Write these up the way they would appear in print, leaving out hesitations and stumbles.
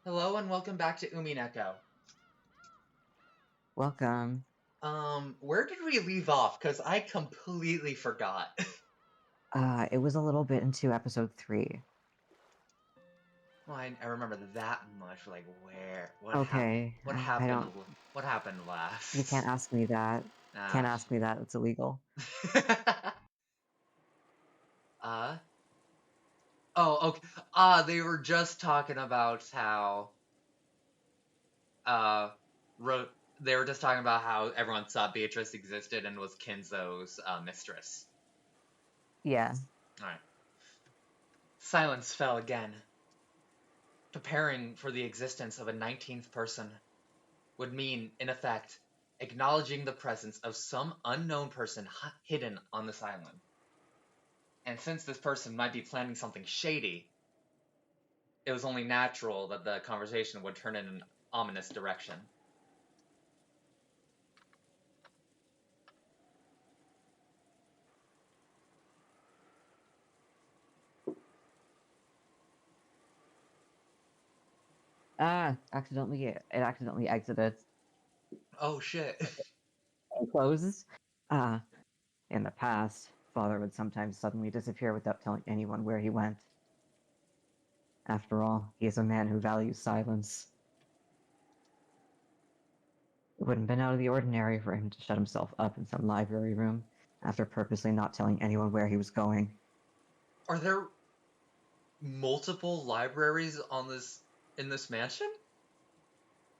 Hello and welcome back to Umineko. Welcome. Where did we leave off? Because I completely forgot. It was a little bit into episode 3. Well, I remember that much. Like, where? What happened? Okay, What I happened? don't. What happened You can't last? ask me that. Can't Ah. ask me that. It's illegal. uh. Oh, okay. They were just talking about how uh, wrote. They were just talking about how everyone thought Beatrice existed and was Kinzo's mistress. Yeah. All right. Silence fell again. Preparing for the existence of a 19th person would mean, in effect, acknowledging the presence of some unknown person hidden on this island. And since this person might be planning something shady, it was only natural that the conversation would turn in an ominous direction. It accidentally exited Oh shit. and closes. Uh, in the past, Father would sometimes suddenly disappear without telling anyone where he went. After all, he is a man who values silence. It wouldn't have been out of the ordinary for him to shut himself up in some library room after purposely not telling anyone where he was going. Are there multiple libraries on this in this mansion?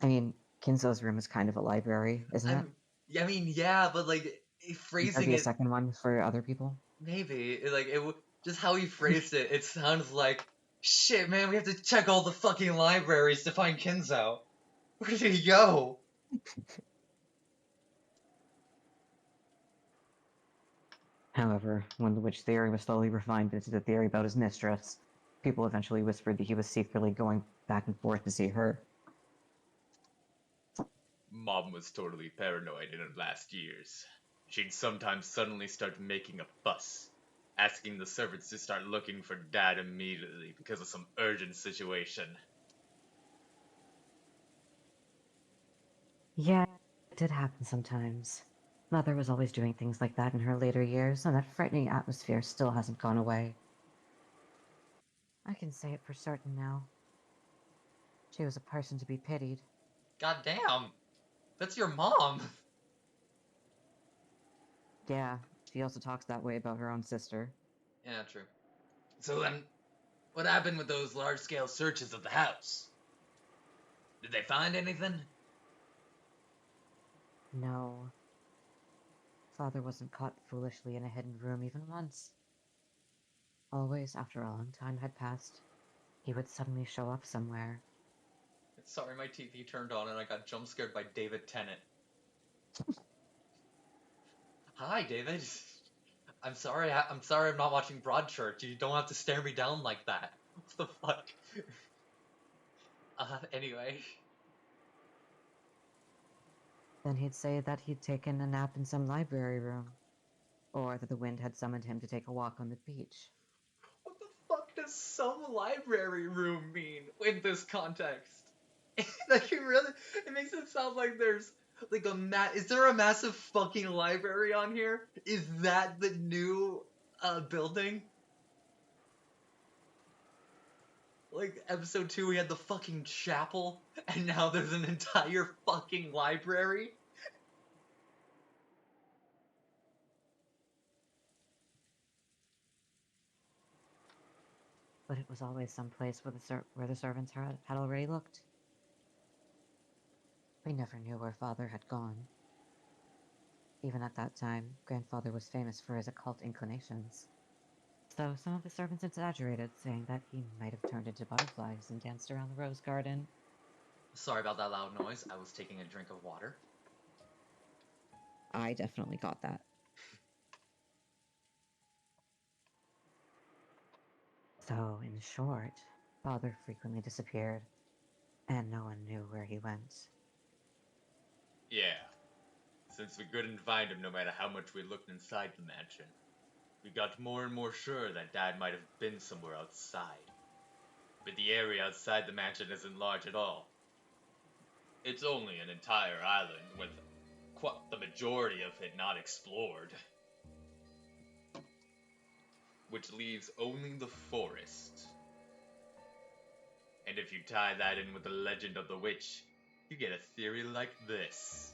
I mean, Kinzo's room is kind of a library, isn't it? I'm I mean, yeah, but like Would there phrasing be a it second one for other people? maybe like just how he phrased it, it sounds like shit, man. We have to check all the fucking libraries to find Kinzo. Where did he go? However, when the witch theory was slowly refined into the theory about his mistress, people eventually whispered that he was secretly going back and forth to see her. Mom was totally paranoid in her last years. She'd sometimes suddenly start making a fuss, asking the servants to start looking for Dad immediately because of some urgent situation. Yeah, it did happen sometimes. Mother was always doing things like that in her later years, and that frightening atmosphere still hasn't gone away. I can say it for certain now. She was a person to be pitied. God damn, that's your mom. Yeah, she also talks that way about her own sister. Yeah, true. So then, what happened with those large scale searches of the house? Did they find anything? No, Father wasn't caught foolishly in a hidden room even once. Always, after a long time had passed, he would suddenly show up somewhere. Sorry, my TV turned on and I got jump scared by David Tennant. Hi, David. I'm sorry I'm not watching Broadchurch. You don't have to stare me down like that. What the fuck? Anyway. Then he'd say that he'd taken a nap in some library room, or that the wind had summoned him to take a walk on the beach. What the fuck does some library room mean in this context? Like, it makes it sound like there's like is there a massive fucking library on here? Is that the new building? Like episode 2 we had the fucking chapel and now there's an entire fucking library? But it was always some place where the servants had already looked. We never knew where Father had gone. Even at that time, Grandfather was famous for his occult inclinations. So some of the servants exaggerated, saying that he might have turned into butterflies and danced around the rose garden. Sorry about that loud noise. I was taking a drink of water. I definitely got that. So, in short, Father frequently disappeared, and no one knew where he went. Yeah, since we couldn't find him no matter how much we looked inside the mansion, we got more and more sure that Dad might have been somewhere outside. but the area outside the mansion isn't large at all. It's only an entire island with the majority of it not explored, which leaves only the forest. And if you tie that in with the legend of the witch, you get a theory like this.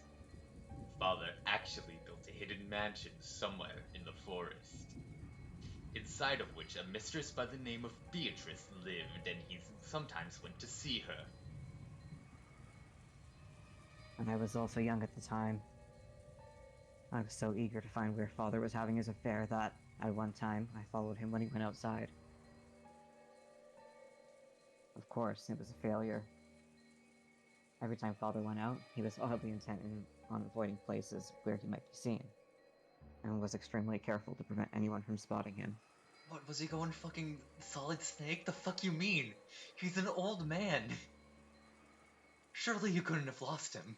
Father actually built a hidden mansion somewhere in the forest, inside of which a mistress by the name of Beatrice lived, and he sometimes went to see her. And I was also young at the time. I was so eager to find where Father was having his affair that, at one time, I followed him when he went outside. Of course, it was a failure. Every time Father went out, he was oddly intent on avoiding places where he might be seen, and was extremely careful to prevent anyone from spotting him. What, was he going fucking Solid Snake? The fuck you mean? He's an old man. Surely you couldn't have lost him.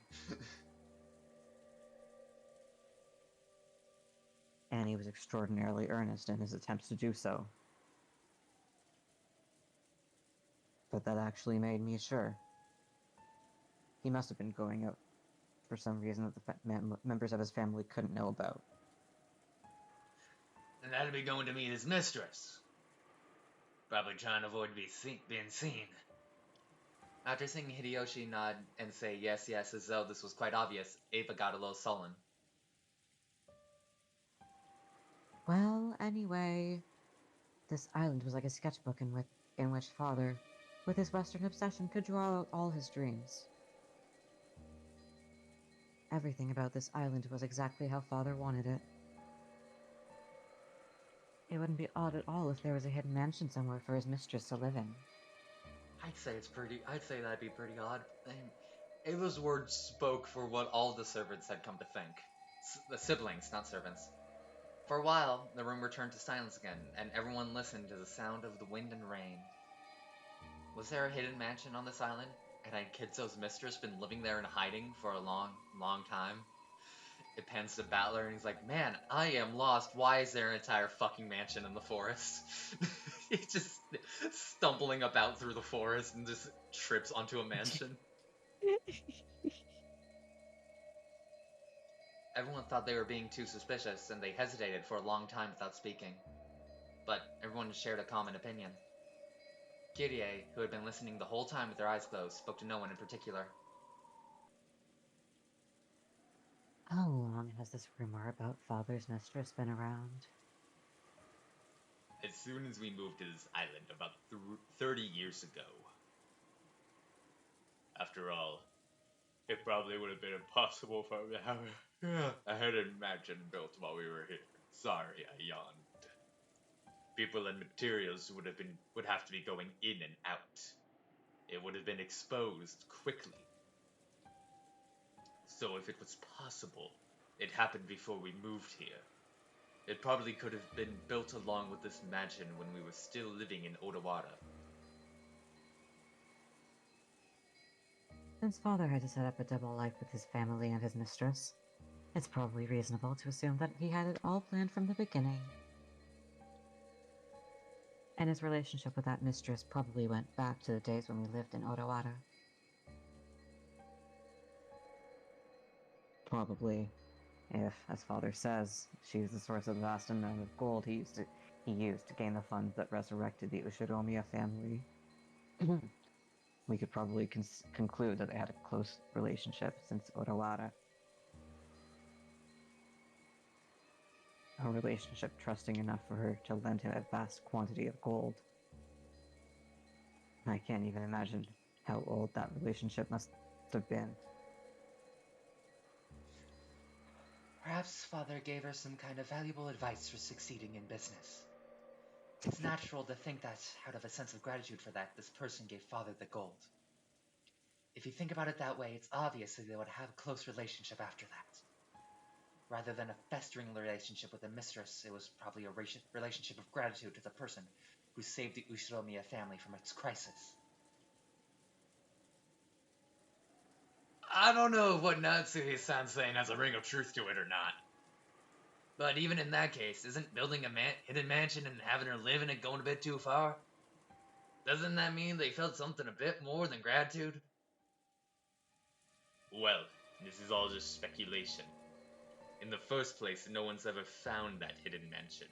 And he was extraordinarily earnest in his attempts to do so. But that actually made me sure. He must have been going out for some reason that the members of his family couldn't know about. And that'd be going to meet his mistress. Probably trying to avoid being seen. After seeing Hideyoshi nod and say yes, yes, as though this was quite obvious, Ava got a little sullen. Well, anyway, this island was like a sketchbook in which Father, with his Western obsession, could draw out all his dreams. Everything about this island was exactly how Father wanted it. It wouldn't be odd at all if there was a hidden mansion somewhere for his mistress to live in. I'd say that'd be pretty odd. Ava's words spoke for what all the servants had come to think. The siblings, not servants. For a while, the room returned to silence again, and everyone listened to the sound of the wind and rain. Was there a hidden mansion on this island? And had Kitsu's mistress been living there in hiding for a long, long time? It pans to Battler and he's like, man, I am lost. Why is there an entire fucking mansion in the forest? He's just stumbling about through the forest and just trips onto a mansion. Everyone thought they were being too suspicious, and they hesitated for a long time without speaking. But everyone shared a common opinion. Kirie, who had been listening the whole time with their eyes closed, spoke to no one in particular. How long has this rumor about Father's mistress been around? As soon as we moved to this island about 30 years ago. After all, it probably would have been impossible for me to have a hidden mansion built while we were here. Sorry, I yawned. People and materials would have to be going in and out. It would have been exposed quickly. So if it was possible, it happened before we moved here. It probably could have been built along with this mansion when we were still living in Odawara. Since Father had to set up a double life with his family and his mistress, it's probably reasonable to assume that he had it all planned from the beginning. And his relationship with that mistress probably went back to the days when we lived in Odawara. Probably, if, as Father says, she was the source of the vast amount of gold he used to gain the funds that resurrected the Ushiromiya family. We could probably conclude that they had a close relationship since Odawara. A relationship trusting enough for her to lend him a vast quantity of gold. I can't even imagine how old that relationship must have been. Perhaps Father gave her some kind of valuable advice for succeeding in business. It's natural to think that, out of a sense of gratitude for that, this person gave Father the gold. If you think about it that way, it's obvious that they would have a close relationship after that. Rather than a festering relationship with a mistress, it was probably a relationship of gratitude to the person who saved the Ushiromiya family from its crisis. I don't know if what Natsuhi-san has a ring of truth to it or not. But even in that case, isn't building a hidden mansion and having her live in it going a bit too far? Doesn't that mean they felt something a bit more than gratitude? Well, this is all just speculation. In the first place, no one's ever found that hidden mansion.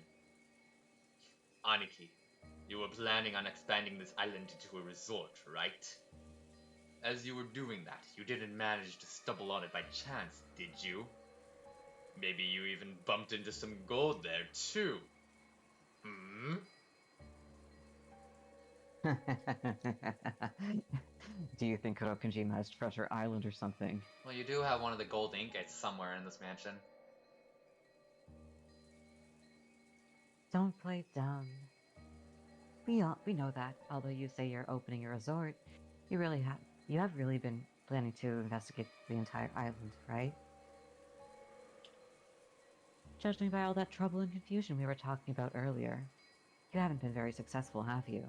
Aniki, you were planning on expanding this island into a resort, right? As you were doing that, you didn't manage to stumble on it by chance, did you? Maybe you even bumped into some gold there, too. Hmm? Do you think Rokkenjima has Treasure Island or something? Well, you do have one of the gold ingots somewhere in this mansion. Don't play dumb. We know that. Although you say you're opening a resort, you have really been planning to investigate the entire island, right? Judging by all that trouble and confusion we were talking about earlier, you haven't been very successful, have you?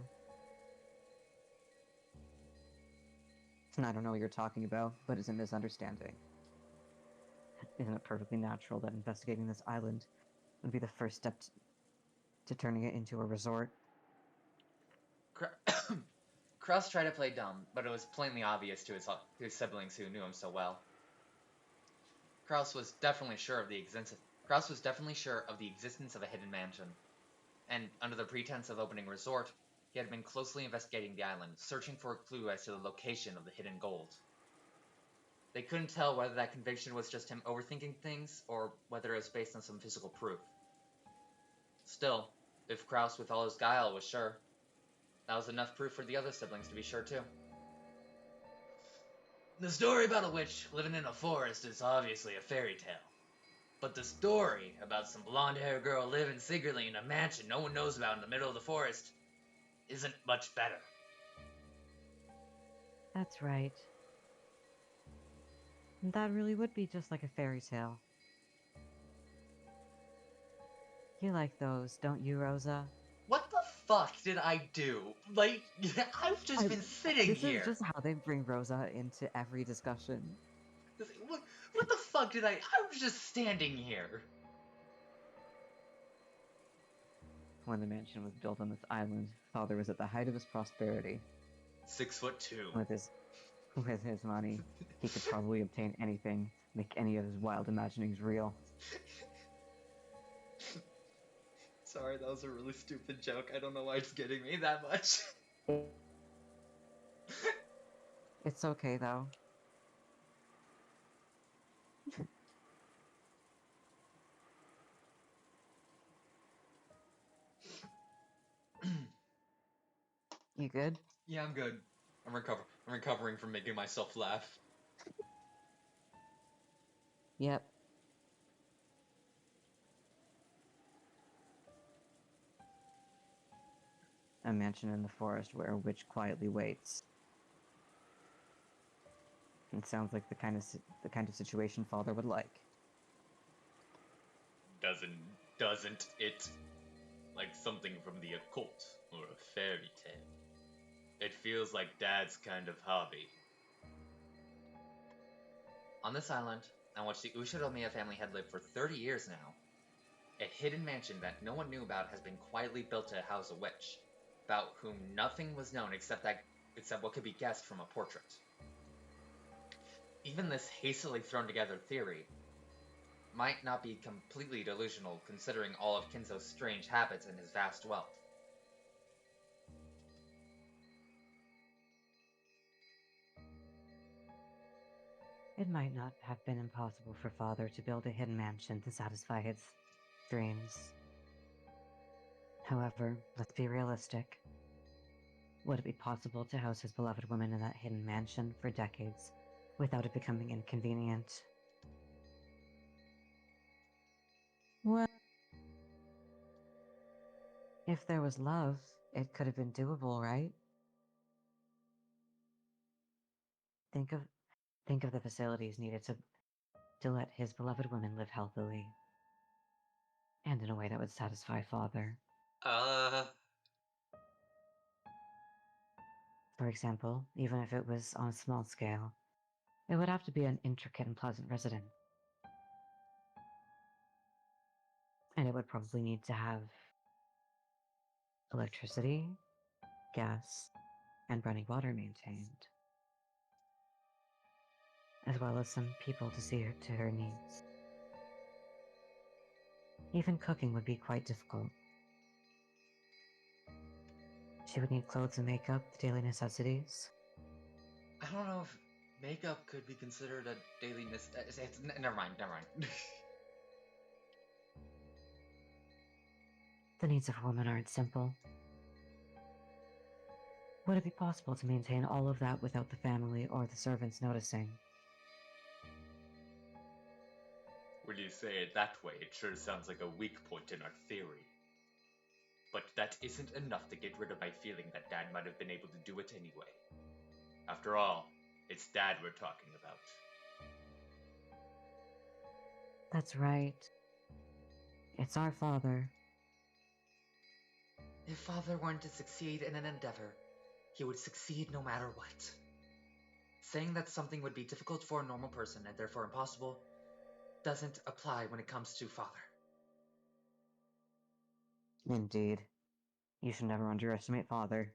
I don't know what you're talking about, but it's a misunderstanding. Isn't it perfectly natural that investigating this island would be the first step to turning it into a resort? Kraus tried to play dumb, but it was plainly obvious to his siblings who knew him so well. Kraus was definitely sure of the existence of a hidden mansion, and under the pretense of opening a resort, he had been closely investigating the island, searching for a clue as to the location of the hidden gold. They couldn't tell whether that conviction was just him overthinking things, or whether it was based on some physical proof. Still, if Kraus with all his guile was sure, that was enough proof for the other siblings to be sure too. The story about a witch living in a forest is obviously a fairy tale. But the story about some blonde-haired girl living secretly in a mansion no one knows about in the middle of the forest isn't much better. That's right. That really would be just like a fairy tale. You like those, don't you, Rosa? What the fuck did I do? Like, I've just been sitting This is here. just how they bring Rosa into every discussion. What the fuck did I was just standing here. When the mansion was built on this island, Father was at the height of his prosperity. 6'2". With his money, he could probably obtain anything, make any of his wild imaginings real. Sorry, that was a really stupid joke. I don't know why it's getting me that much. It's okay, though. You good? Yeah, I'm good. I'm recovering from making myself laugh. Yep. A mansion in the forest where a witch quietly waits. It sounds like the kind of situation Father would like. Doesn't it? Like something from the occult or a fairy tale. It feels like Dad's kind of hobby. On this island, on which the Ushiromiya family had lived for 30 years now, a hidden mansion that no one knew about has been quietly built to house a witch, about whom nothing was known except what could be guessed from a portrait. Even this hastily thrown together theory might not be completely delusional considering all of Kinzo's strange habits and his vast wealth. It might not have been impossible for Father to build a hidden mansion to satisfy his dreams. However, let's be realistic. Would it be possible to house his beloved woman in that hidden mansion for decades without it becoming inconvenient? Well, if there was love, it could have been doable, right? Think of think of the facilities needed to let his beloved woman live healthily and in a way that would satisfy Father. Uh, For example, even if it was on a small scale, it would have to be an intricate and pleasant residence. And it would probably need to have electricity, gas, and running water maintained, as well as some people to see her to her needs. Even cooking would be quite difficult. She would need clothes and makeup, the daily necessities. I don't know if makeup could be considered a daily never mind, never mind. The needs of a woman aren't simple. Would it be possible to maintain all of that without the family or the servants noticing? When you say it that way, it sure sounds like a weak point in our theory. But that isn't enough to get rid of my feeling that Dad might have been able to do it anyway. After all, it's Dad we're talking about. That's right. It's our father. If Father wanted to succeed in an endeavor, he would succeed no matter what. Saying that something would be difficult for a normal person and therefore impossible doesn't apply when it comes to Father. Indeed. You should never underestimate Father.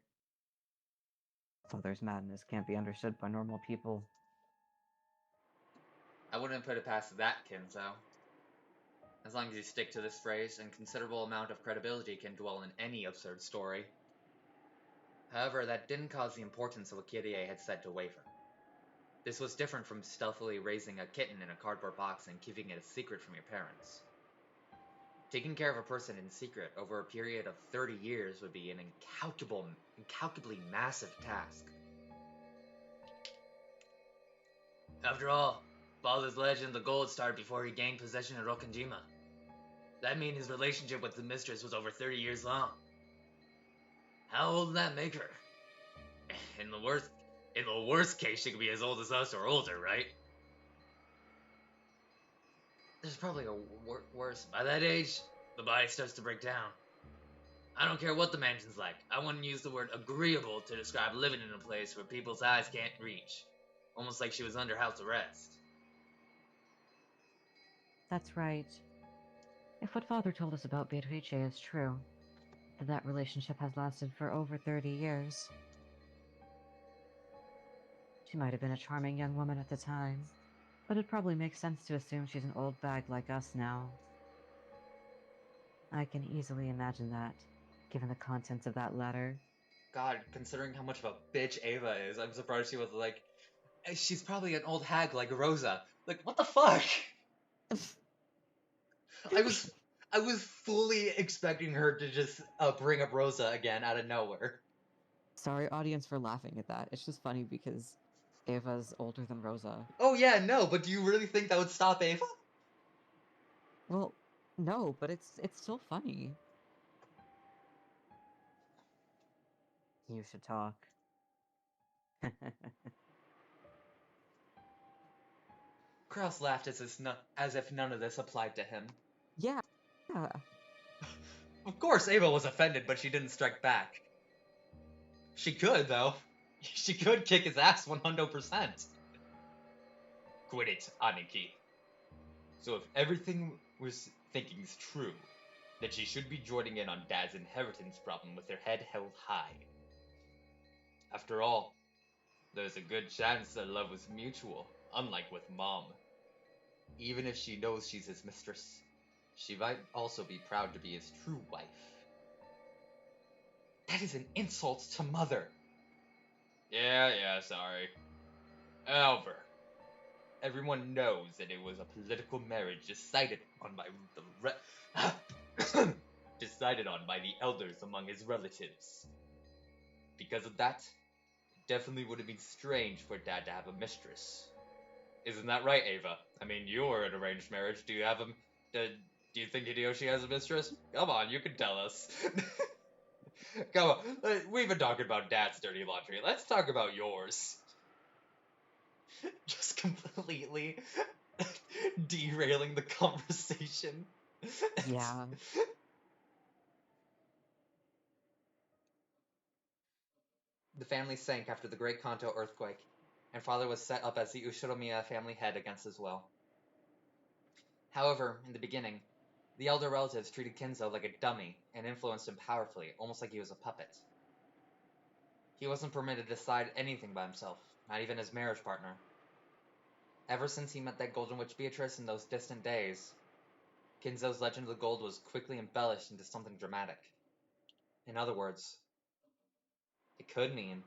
Father's madness can't be understood by normal people. I wouldn't put it past that, Kinzo. As long as you stick to this phrase, and considerable amount of credibility can dwell in any absurd story. However, that didn't cause the importance of what Kyrie had said to waver. This was different from stealthily raising a kitten in a cardboard box and keeping it a secret from your parents. Taking care of a person in secret over a period of 30 years would be an incalculably massive task. After all, Father's legend of the gold started before he gained possession of Rokkenjima. That means his relationship with the mistress was over 30 years long. How old did that make her? In the worst case, she could be as old as us or older, right? There's probably a worse. By that age, the body starts to break down. I don't care what the mansion's like. I wouldn't use the word agreeable to describe living in a place where people's eyes can't reach. Almost like she was under house arrest. That's right. If what Father told us about Beatrice is true, then that relationship has lasted for over 30 years. She might have been a charming young woman at the time, but it probably makes sense to assume she's an old bag like us now. I can easily imagine that, given the contents of that letter. God, considering how much of a bitch Ava is, I'm surprised she was like, she's probably an old hag like Rosa. Like, what the fuck? I was I was fully expecting her to just bring up Rosa again out of nowhere. Sorry, audience, for laughing at that. It's just funny because Ava's older than Rosa. Oh yeah, no, but do you really think that would stop Ava? Well, no, but it's still funny. You should talk. Kraus laughed as if none of this applied to him. Yeah. Yeah. Of course, Ava was offended, but she didn't strike back. She could, though. She could kick his ass 100%. Quit it, Aniki. So if everything we're thinking is true, then she should be joining in on Dad's inheritance problem with her head held high. After all, there's a good chance their love was mutual, unlike with Mom. Even if she knows she's his mistress, she might also be proud to be his true wife. That is an insult to Mother. Yeah, sorry. However, everyone knows that it was a political marriage decided on by the elders among his relatives. Because of that, it definitely would have been strange for Dad to have a mistress. Isn't that right, Ava? I mean, you're an arranged marriage. Do you have a... Do you think Hideyoshi has a mistress? Come on, you can tell us. Come on, we've been talking about Dad's dirty laundry. Let's talk about yours. Just completely derailing the conversation. Yeah. The family sank after the Great Kanto earthquake, and Father was set up as the Ushiromiya family head against his will. However, in the beginning, the elder relatives treated Kinzo like a dummy and influenced him powerfully, almost like he was a puppet. He wasn't permitted to decide anything by himself, not even his marriage partner. Ever since he met that Golden Witch Beatrice in those distant days, Kinzo's legend of the gold was quickly embellished into something dramatic. In other words, it could mean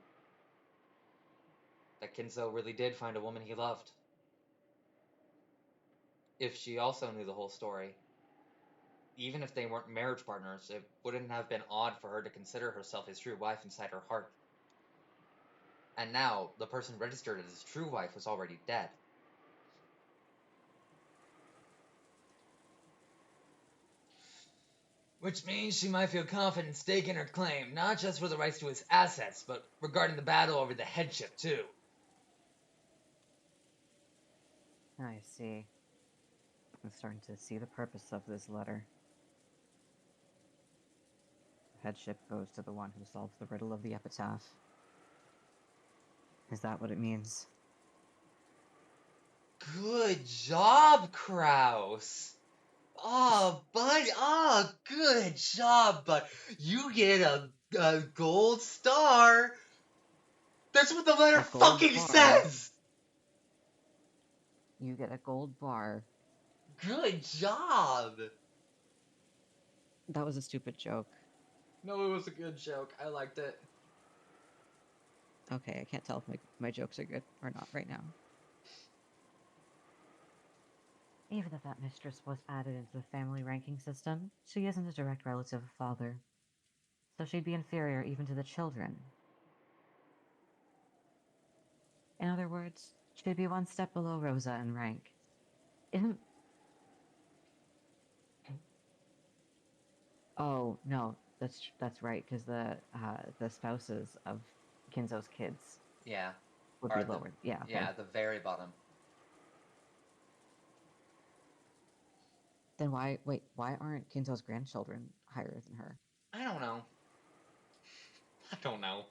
that Kinzo really did find a woman he loved. If she also knew the whole story, even if they weren't marriage partners, it wouldn't have been odd for her to consider herself his true wife inside her heart. And now, the person registered as his true wife was already dead. Which means she might feel confident staking her claim, not just for the rights to his assets, but regarding the battle over the headship, too. I see. I'm starting to see the purpose of this letter. The headship goes to the one who solves the riddle of the epitaph. Is that what it means? Good job, Kraus! Oh, bud, oh, good job, bud. You get a gold star. That's what the letter A gold fucking bar. says! You get a gold bar. Good job! That was a stupid joke. No, it was a good joke. I liked it. Okay, I can't tell if my jokes are good or not right now. Even if that mistress was added into the family ranking system, she isn't a direct relative of father. So she'd be inferior even to the children. In other words, she'd be one step below Rosa in rank. Isn't... Oh, no, that's right, because the spouses of Kinzo's kids Yeah. would Or be at the, lower. Yeah, okay. yeah, at the very bottom. Then why aren't Kinzo's grandchildren higher than her? I don't know. I don't know.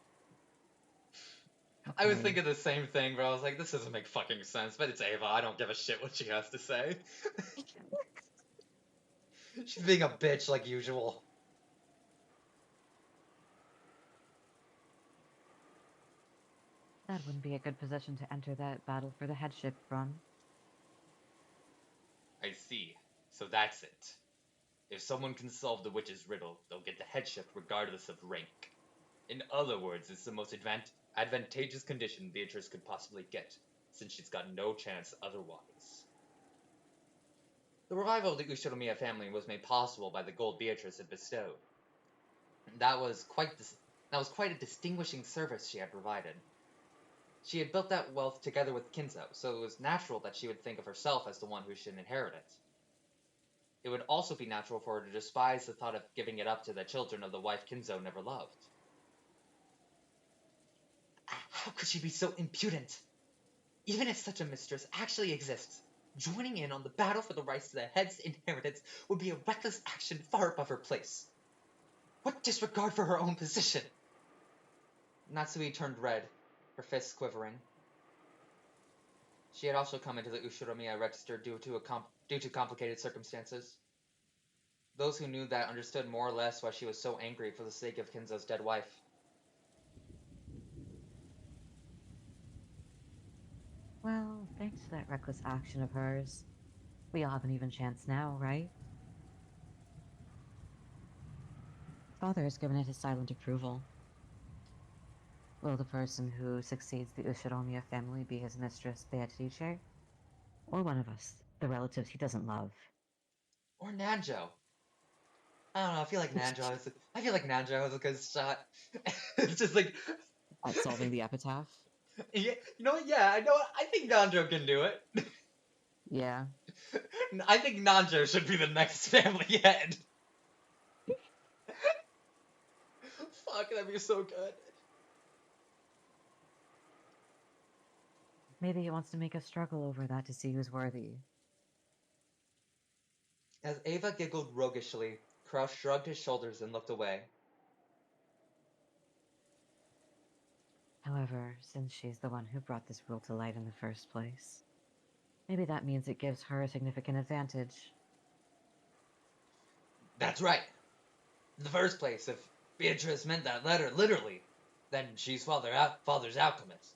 I was Okay. thinking the same thing, but I was like, this doesn't make fucking sense. But it's Ava. I don't give a shit what she has to say. She's being a bitch like usual. That wouldn't be a good position to enter that battle for the headship from. I see. So that's it. If someone can solve the witch's riddle, they'll get the headship regardless of rank. In other words, it's the most advantageous condition Beatrice could possibly get, since she's got no chance otherwise. The revival of the Ushiromiya family was made possible by the gold Beatrice had bestowed. That was quite a distinguishing service she had provided. She had built that wealth together with Kinzo, so it was natural that she would think of herself as the one who should inherit it. It would also be natural for her to despise the thought of giving it up to the children of the wife Kinzo never loved. How could she be so impudent? Even if such a mistress actually exists, joining in on the battle for the rights to the head's inheritance would be a reckless action far above her place. What disregard for her own position! Natsui turned red, her fists quivering. She had also come into the Ushiromiya register due to complicated circumstances. Those who knew that understood more or less why she was so angry for the sake of Kinzo's dead wife. Well, thanks to that reckless action of hers, we all have an even chance now, right? Father has given it his silent approval. Will the person who succeeds the Ushiromiya family be his mistress, Beatrice? Or one of us, the relatives he doesn't love? Or Nanjo. I don't know, I feel like Nanjo has a good shot. It's just like... At solving the epitaph? Yeah, you know what? Yeah, I know. I think Nanjo can do it. Yeah. I think Nanjo should be the next family head. Fuck, that'd be so good. Maybe he wants to make us struggle over that to see who's worthy. As Ava giggled roguishly, Kraus shrugged his shoulders and looked away. However, since she's the one who brought this rule to light in the first place, maybe that means it gives her a significant advantage. That's right. In the first place, if Beatrice meant that letter literally, then she's father's alchemist.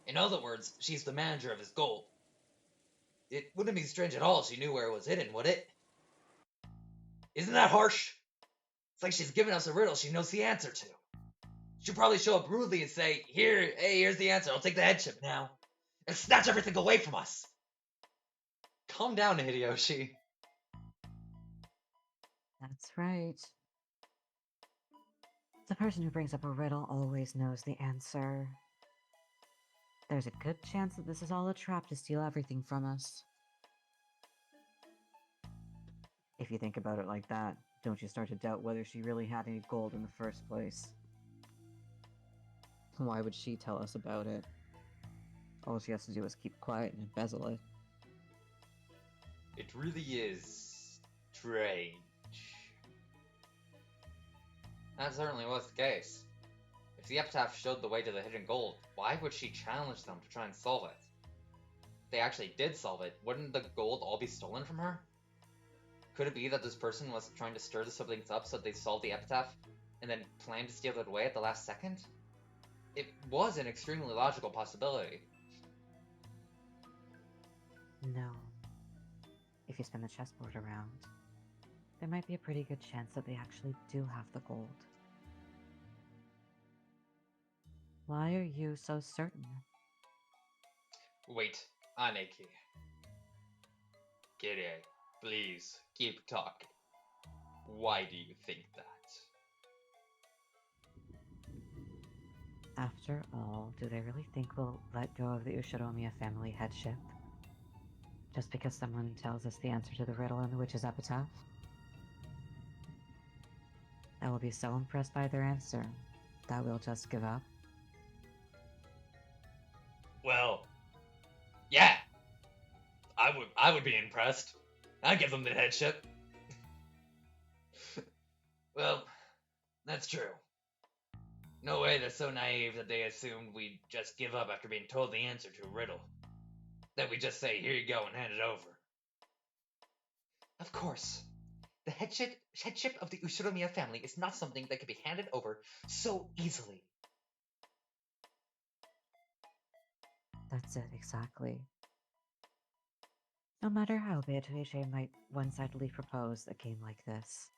In other words, she's the manager of his gold. It wouldn't be strange at all if she knew where it was hidden, would it? Isn't that harsh? It's like she's giving us a riddle she knows the answer to. She'll probably show up rudely and say, here's the answer, I'll take the headship now. And snatch everything away from us. Calm down, Hideyoshi. That's right. The person who brings up a riddle always knows the answer. There's a good chance that this is all a trap to steal everything from us. If you think about it like that, don't you start to doubt whether she really had any gold in the first place? Why would she tell us about it? All she has to do is keep quiet and embezzle it. It really is strange. That certainly was the case. If the epitaph showed the way to the hidden gold, why would she challenge them to try and solve it? If they actually did solve it, wouldn't the gold all be stolen from her? Could it be that this person was trying to stir the siblings up so they solved the epitaph, and then planned to steal it away at the last second? It was an extremely logical possibility. No. If you spin the chessboard around, there might be a pretty good chance that they actually do have the gold. Why are you so certain? Wait, Aneki. Kire, please, keep talking. Why do you think that? After all, do they really think we'll let go of the Ushiromiya family headship? Just because someone tells us the answer to the riddle in the witch's epitaph? I will be so impressed by their answer that we'll just give up. Well, yeah. I would be impressed. I'd give them the headship. Well, that's true. No way they're so naive that they assumed we'd just give up after being told the answer to a riddle. That we just say, here you go, and hand it over. Of course. The headship of the Ushiromiya family is not something that can be handed over so easily. That's it, exactly. No matter how Beatrice might one-sidedly propose a game like this,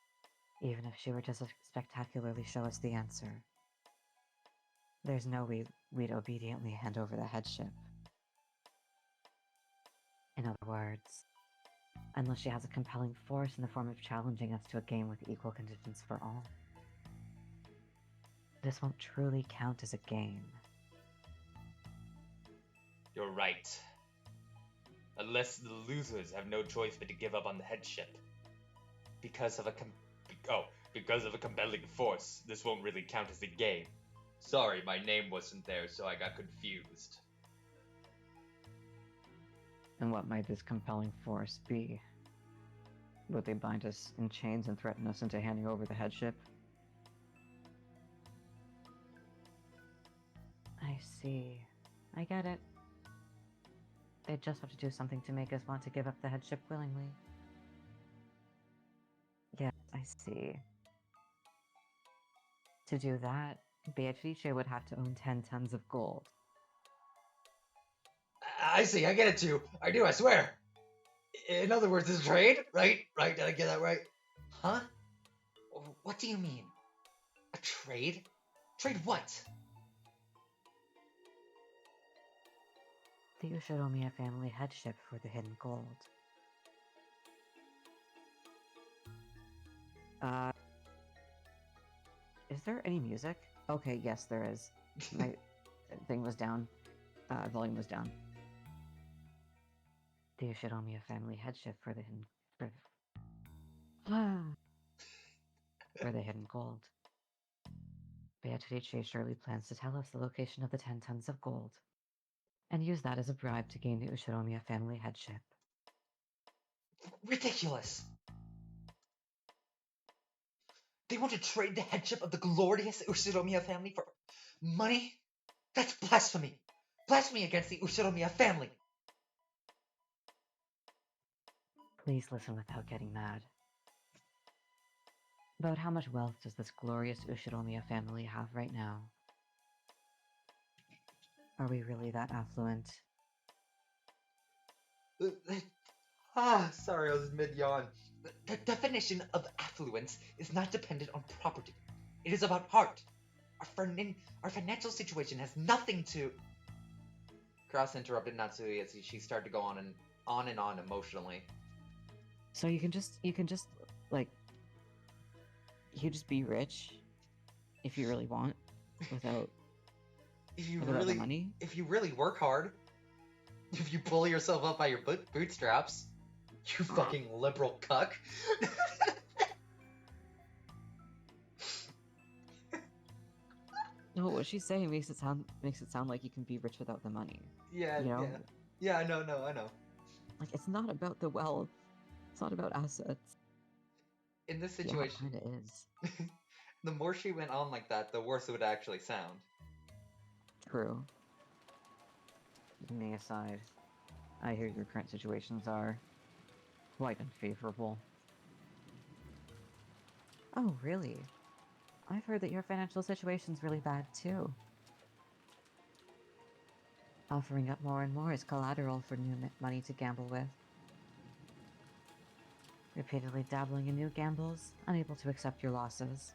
even if she were to spectacularly show us the answer, there's no way we'd obediently hand over the headship. In other words, unless she has a compelling force in the form of challenging us to a game with equal conditions for all. This won't truly count as a game. You're right. Unless the losers have no choice but to give up on the headship. Because of a compelling force, this won't really count as a game. Sorry, my name wasn't there, so I got confused. And what might this compelling force be? Would they bind us in chains and threaten us into handing over the headship? I see. I get it. They'd just have to do something to make us want to give up the headship willingly. Yes, I see. To do that, Beatrice would have to own 10 tons of gold. I see, I get it too. I do, I swear. In other words, it's a trade, right? Right, did I get that right? Huh? What do you mean? A trade? Trade what? The Ushiromiya family headship for the hidden gold. Is there any music? Okay, yes, there is. My thing was down. Volume was down. The Ushiromiya family headship for the hidden... for the hidden gold. Beatrice surely plans to tell us the location of the 10 tons of gold, and use that as a bribe to gain the Ushiromiya family headship. Ridiculous! They want to trade the headship of the glorious Ushiromiya family for money? That's blasphemy! Blasphemy against the Ushiromiya family! Please listen without getting mad. About how much wealth does this glorious Ushiromiya family have right now? Are we really that affluent? Sorry, I was mid-yawn. The definition of affluence is not dependent on property. It is about heart. Our financial situation has nothing to... Cross interrupted Natsui as she started to go on and on emotionally. So you can just like you can just be rich if you really want without the money. If you really work hard, if you pull yourself up by your bootstraps, you fucking liberal cuck. No, what she's saying makes it sound like you can be rich without the money. Yeah, You know? Yeah, I know. Like, it's not about the wealth. It's not about assets. In this Yeah, situation, it kinda is. the more she went on like that, the worse it would actually sound. True. Me aside, I hear your current situations are quite unfavorable. Oh, really? I've heard that your financial situation's really bad too. Offering up more and more is collateral for new money to gamble with. Repeatedly dabbling in new gambles, unable to accept your losses.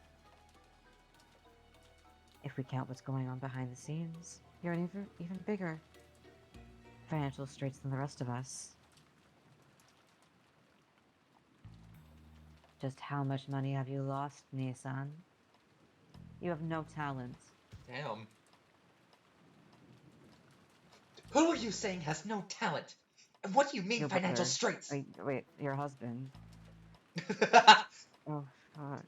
If we count what's going on behind the scenes, you're in even bigger financial straits than the rest of us. Just how much money have you lost, Nissan? You have no talent. Damn. Who are you saying has no talent? And what do you mean Your financial brother. straits? Wait, your husband. Oh, fuck.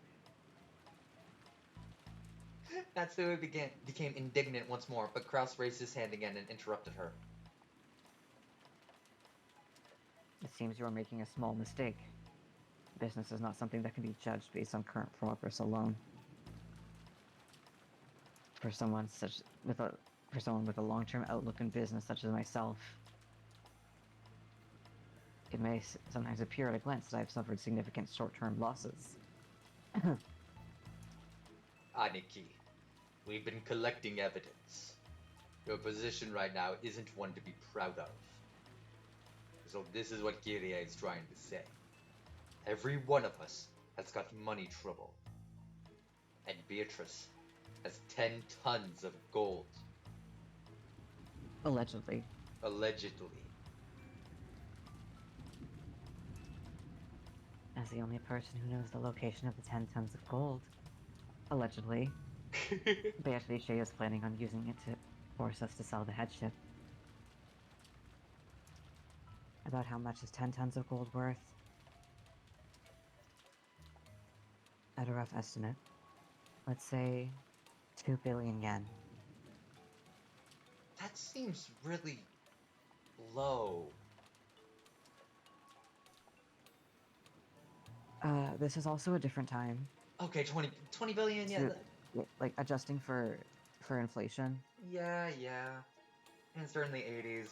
Natsui became indignant once more, but Kraus raised his hand again and interrupted her. It seems you are making a small mistake. Business is not something that can be judged based on current progress alone. For someone with a long-term outlook in business such as myself, it may sometimes appear at a glance that I've suffered significant short-term losses. Aniki, we've been collecting evidence. Your position right now isn't one to be proud of. So this is what Kiria is trying to say. Every one of us has got money trouble. And Beatrice has 10 tons of gold. Allegedly. Allegedly. As the only person who knows the location of the 10 tons of gold, allegedly, Beatrice is planning on using it to force us to sell the headship. About how much is 10 tons of gold worth? At a rough estimate, let's say 2 billion yen. That seems really low. This is also a different time. Okay, 20 billion, yeah. Like, adjusting for inflation. Yeah. And it's during the 80s,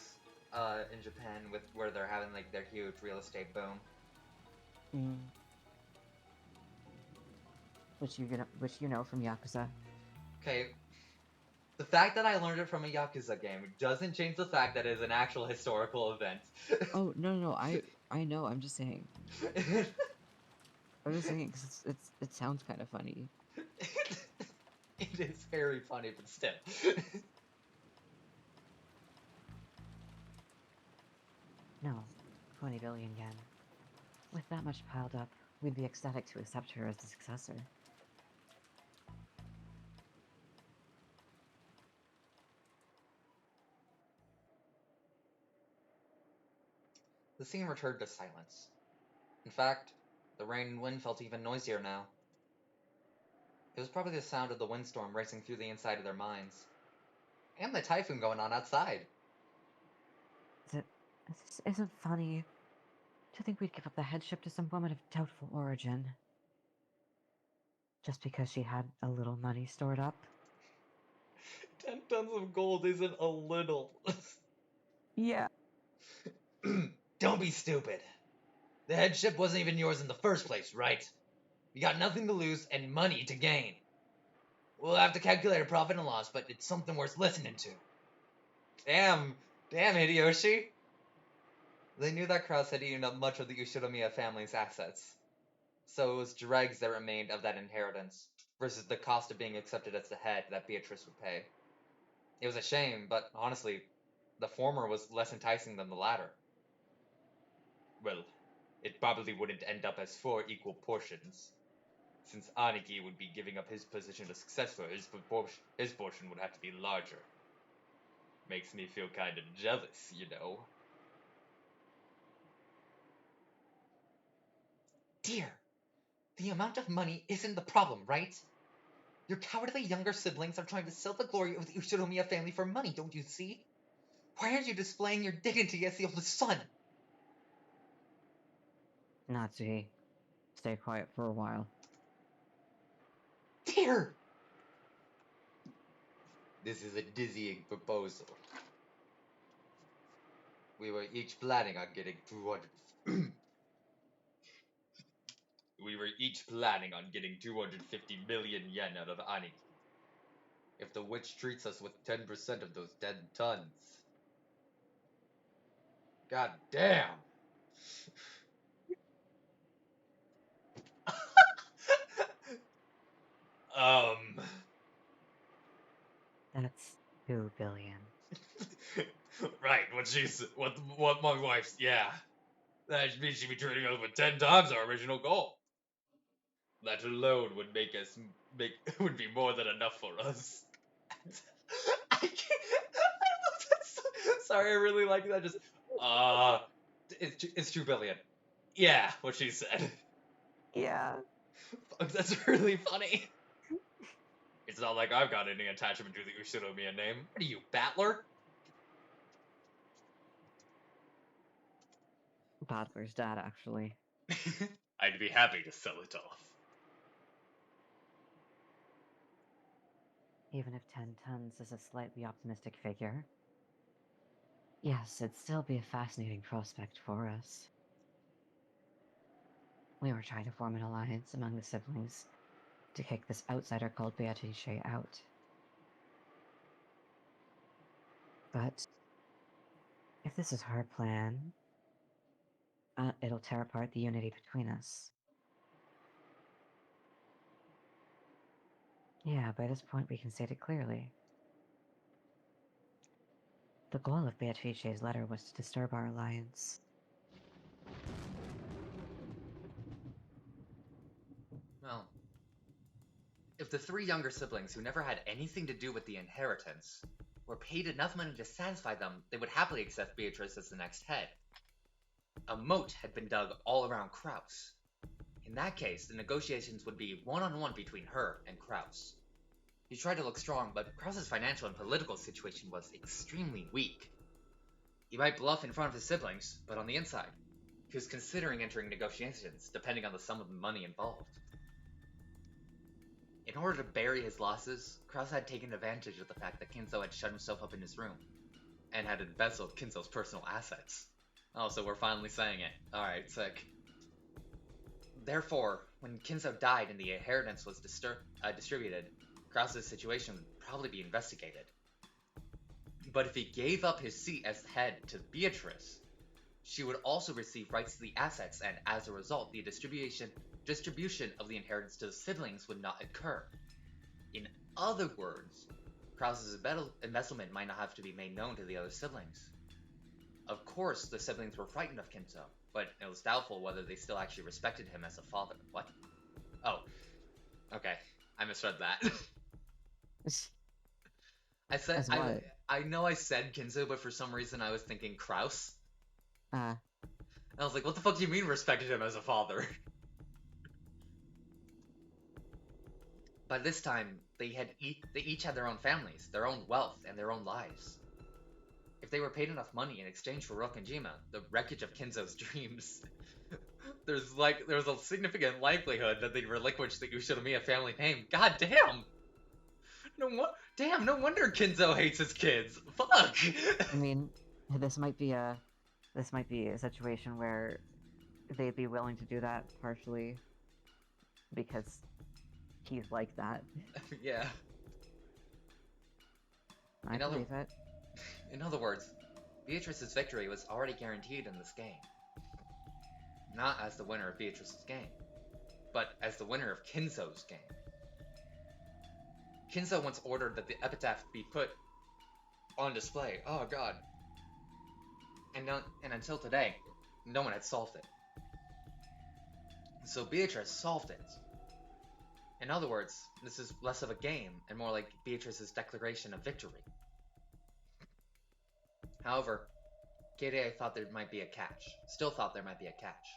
in Japan, where they're having, like, their huge real estate boom. Which you know from Yakuza. Okay, the fact that I learned it from a Yakuza game doesn't change the fact that it is an actual historical event. Oh, no, I know, I'm just saying. I'm just saying, because it sounds kind of funny. It is very funny, but still. No, 20 billion yen. With that much piled up, we'd be ecstatic to accept her as the successor. The scene returned to silence. In fact, the rain and wind felt even noisier now. It was probably the sound of the windstorm racing through the inside of their minds. And the typhoon going on outside. This isn't funny. To think we'd give up the headship to some woman of doubtful origin. Just because she had a little money stored up? 10 tons of gold isn't a little. Yeah. Don't be stupid. The headship wasn't even yours in the first place, right? You got nothing to lose and money to gain. We'll have to calculate a profit and loss, but it's something worth listening to. Damn, damn, Hideyoshi. They knew that Kraus had eaten up much of the Ushinomiya family's assets, so it was dregs that remained of that inheritance, versus the cost of being accepted as the head that Beatrice would pay. It was a shame, but honestly, the former was less enticing than the latter. Well, it probably wouldn't end up as 4 equal portions, since Aniki would be giving up his position as successor, his portion would have to be larger. Makes me feel kind of jealous, you know. Dear, the amount of money isn't the problem, right? Your cowardly younger siblings are trying to sell the glory of the Ushinomiya family for money, don't you see? Why aren't you displaying your dignity as the oldest son? Natsuki, stay quiet for a while. Dear! This is a dizzying proposal. We were each planning on getting 200. We were each planning on getting 250 million yen out of Aniki. If the witch treats us with 10% of those 10 tons. God damn! um. That's 2 billion. Right, what my wife's, yeah. That means she'd be turning over 10 times our original goal. That alone would would be more than enough for us. I can't. I love that. Sorry, I really like that. Just it's 2 billion. Yeah, what she said. Yeah. That's really funny. It's not like I've got any attachment to the Ushinomiya name. What are you, Battler? Battler's dad, actually. I'd be happy to sell it off. Even if 10 tons is a slightly optimistic figure. Yes, it'd still be a fascinating prospect for us. We were trying to form an alliance among the siblings to kick this outsider called Beatrice out. But if this is her plan, it'll tear apart the unity between us. Yeah, by this point we can state it clearly. The goal of Beatrice's letter was to disturb our alliance. Well, if the 3 younger siblings who never had anything to do with the inheritance were paid enough money to satisfy them, they would happily accept Beatrice as the next head. A moat had been dug all around Kraus. In that case, the negotiations would be one-on-one between her and Kraus. He tried to look strong, but Kraus's financial and political situation was extremely weak. He might bluff in front of his siblings, but on the inside, he was considering entering negotiations, depending on the sum of money involved. In order to bury his losses, Kraus had taken advantage of the fact that Kinzo had shut himself up in his room, and had embezzled Kinzo's personal assets. Oh, so we're finally saying it. Alright, sick. Therefore, when Kinzo died and the inheritance was distributed, Kraus's situation would probably be investigated. But if he gave up his seat as head to Beatrice, she would also receive rights to the assets, and as a result, the distribution of the inheritance to the siblings would not occur. In other words, Kraus's embezzlement might not have to be made known to the other siblings. Of course, the siblings were frightened of Kinzo, but it was doubtful whether they still actually respected him as a father. What? Oh, okay. I misread that. As what? I know I said Kinzo, but for some reason I was thinking Kraus. Ah, I was like, what the fuck do you mean respected him as a father? By this time, they each had their own families, their own wealth, and their own lives. If they were paid enough money in exchange for Rokkenjima, the wreckage of Kinzo's dreams, there was a significant likelihood that they'd relinquish the Ushinomiya family name. God damn! No wonder Kinzo hates his kids. Fuck! I mean, this might be a situation where they'd be willing to do that partially because he's like that. Yeah. I believe it. In other words, Beatrice's victory was already guaranteed in this game, not as the winner of Beatrice's game, but as the winner of Kinzo's game. Kinzo once ordered that the epitaph be put on display. Oh god. And until today, no one had solved it. So Beatrice solved it. In other words, this is less of a game and more like Beatrice's declaration of victory. However, Kirei thought there might be a catch. Still thought there might be a catch.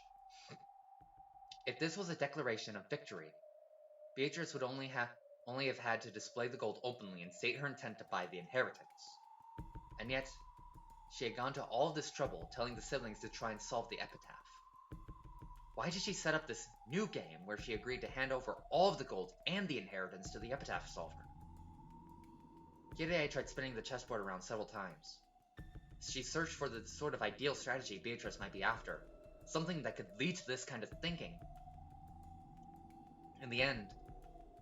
If this was a declaration of victory, Beatrice would only have had to display the gold openly and state her intent to buy the inheritance. And yet, she had gone to all of this trouble telling the siblings to try and solve the epitaph. Why did she set up this new game where she agreed to hand over all of the gold and the inheritance to the epitaph solver? Kirei tried spinning the chessboard around several times. She searched for the sort of ideal strategy Beatrice might be after, something that could lead to this kind of thinking. In the end,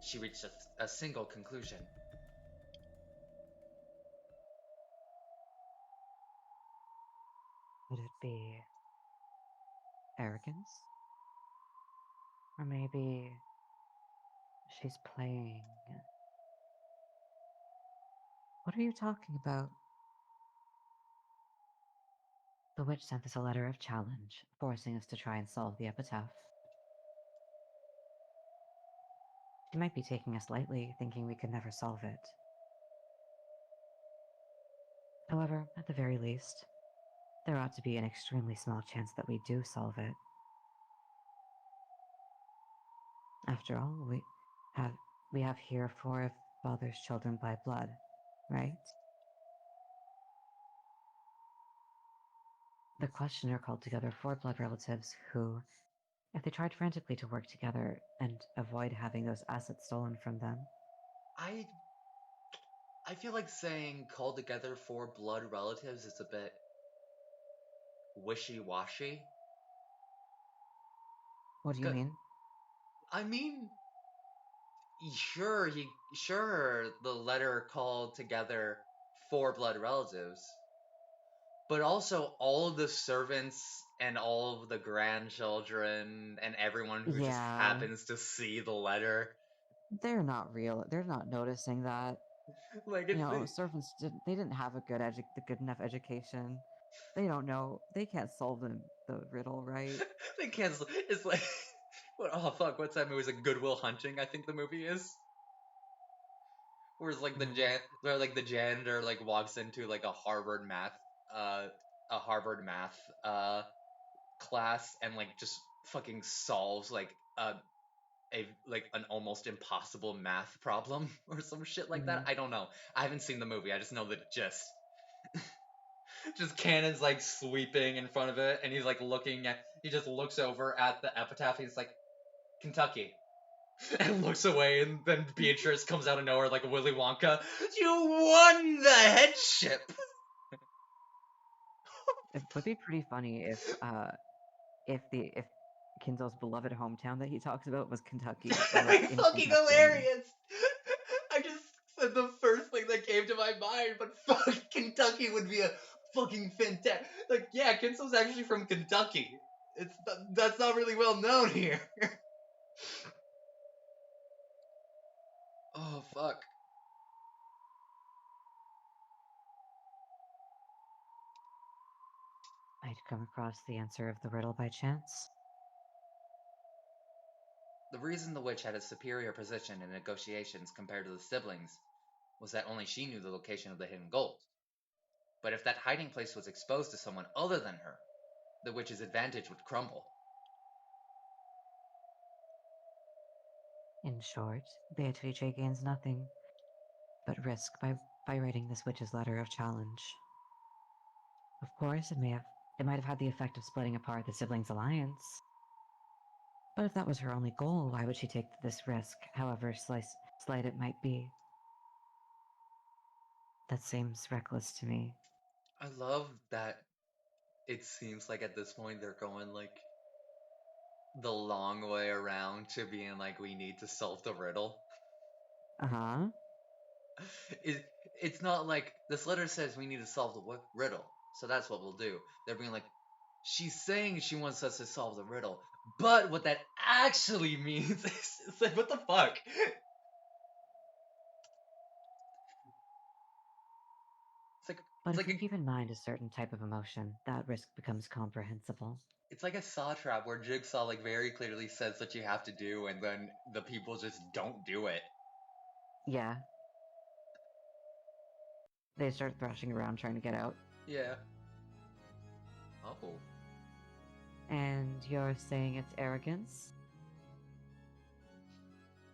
she reached a single conclusion. Would it be arrogance? Or maybe she's playing. What are you talking about? The witch sent us a letter of challenge, forcing us to try and solve the epitaph. She might be taking us lightly, thinking we could never solve it. However, at the very least, there ought to be an extremely small chance that we do solve it. After all, have we have here four of father's children by blood, right? The questioner called together four blood relatives who, if they tried frantically to work together and avoid having those assets stolen from them, I I feel like saying called together four blood relatives is a bit wishy-washy. what do you mean? I mean, sure the letter called together four blood relatives, but also all of the servants and all of the grandchildren and everyone who just Yeah, happens to see the letter. they're not real. They're not noticing that. Like You it's know, servants didn't have the good enough education. They don't know. They can't solve the riddle, right? they cancel. It's like what? Oh fuck! What's that movie? Is it Goodwill Hunting? I think the movie is. Whereas Mm, where like the janitor like walks into like uh a Harvard math class and like just fucking solves like a like an almost impossible math problem or some shit like that. mm, I don't know. I haven't seen the movie. I just know the gist. Just cannons like sweeping in front of it, and he's like looking at. He just looks over at the epitaph. He's like Kentucky, and looks away. And then Beatrice comes out of nowhere like Willy Wonka. You won the headship. it would be pretty funny if Kinzo's beloved hometown that he talks about was Kentucky or like Like in fucking Kentucky. hilarious. I just said the first thing that came to my mind, but fuck, Kentucky would be a fucking fantastic. Like, yeah, Kinso's actually from Kentucky. That's not really well known here. Oh fuck. I'd come across the answer of the riddle by chance. The reason the witch had a superior position in negotiations compared to the siblings was that only she knew the location of the hidden gold. But if that hiding place was exposed to someone other than her, the witch's advantage would crumble. In short, Beatrice gains nothing but risk by writing this witch's letter of challenge. Of course, it might have had the effect of splitting apart the siblings' alliance. But if that was her only goal, why would she take this risk, however slight it might be? That seems reckless to me. I love that it seems like at this point they're going like the long way around to being like we need to solve the riddle. Uh huh. it, it's not like this letter says we need to solve the riddle, so that's what we'll do. They're being like, she's saying she wants us to solve the riddle, but what that actually means is, it's like, what the fuck? But It's if like we a keep in mind a certain type of emotion, that risk becomes comprehensible. it's like a saw trap where Jigsaw like very clearly says what you have to do, and then the people just don't do it. Yeah. They start thrashing around trying to get out. Yeah. Oh. And you're saying it's arrogance?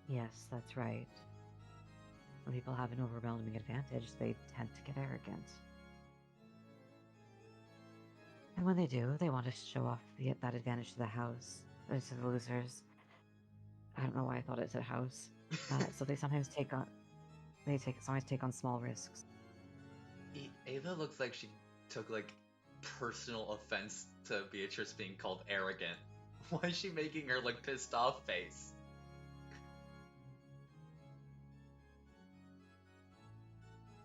Yes, that's right. When people have an overwhelming advantage, they tend to get arrogant. And when they do, they want to show off that advantage to the house, or to the losers. I don't know why I thought it said house. So they sometimes take on small risks. Ava looks like she took like personal offense to Beatrice being called arrogant. Why is she making her like pissed off face?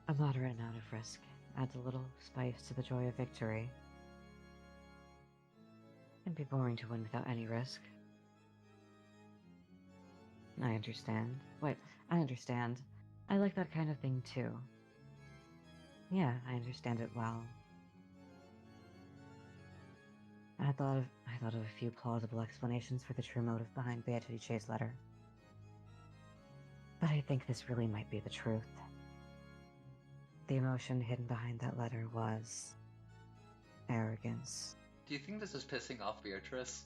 A moderate amount of risk adds a little spice to the joy of victory. It'd be boring to win without any risk. I understand. Wait, I understand. I like that kind of thing too. Yeah, I understand it well. I thought of a few plausible explanations for the true motive behind Beatrice's letter. But I think this really might be the truth. The emotion hidden behind that letter was arrogance. Do you think this is pissing off Beatrice?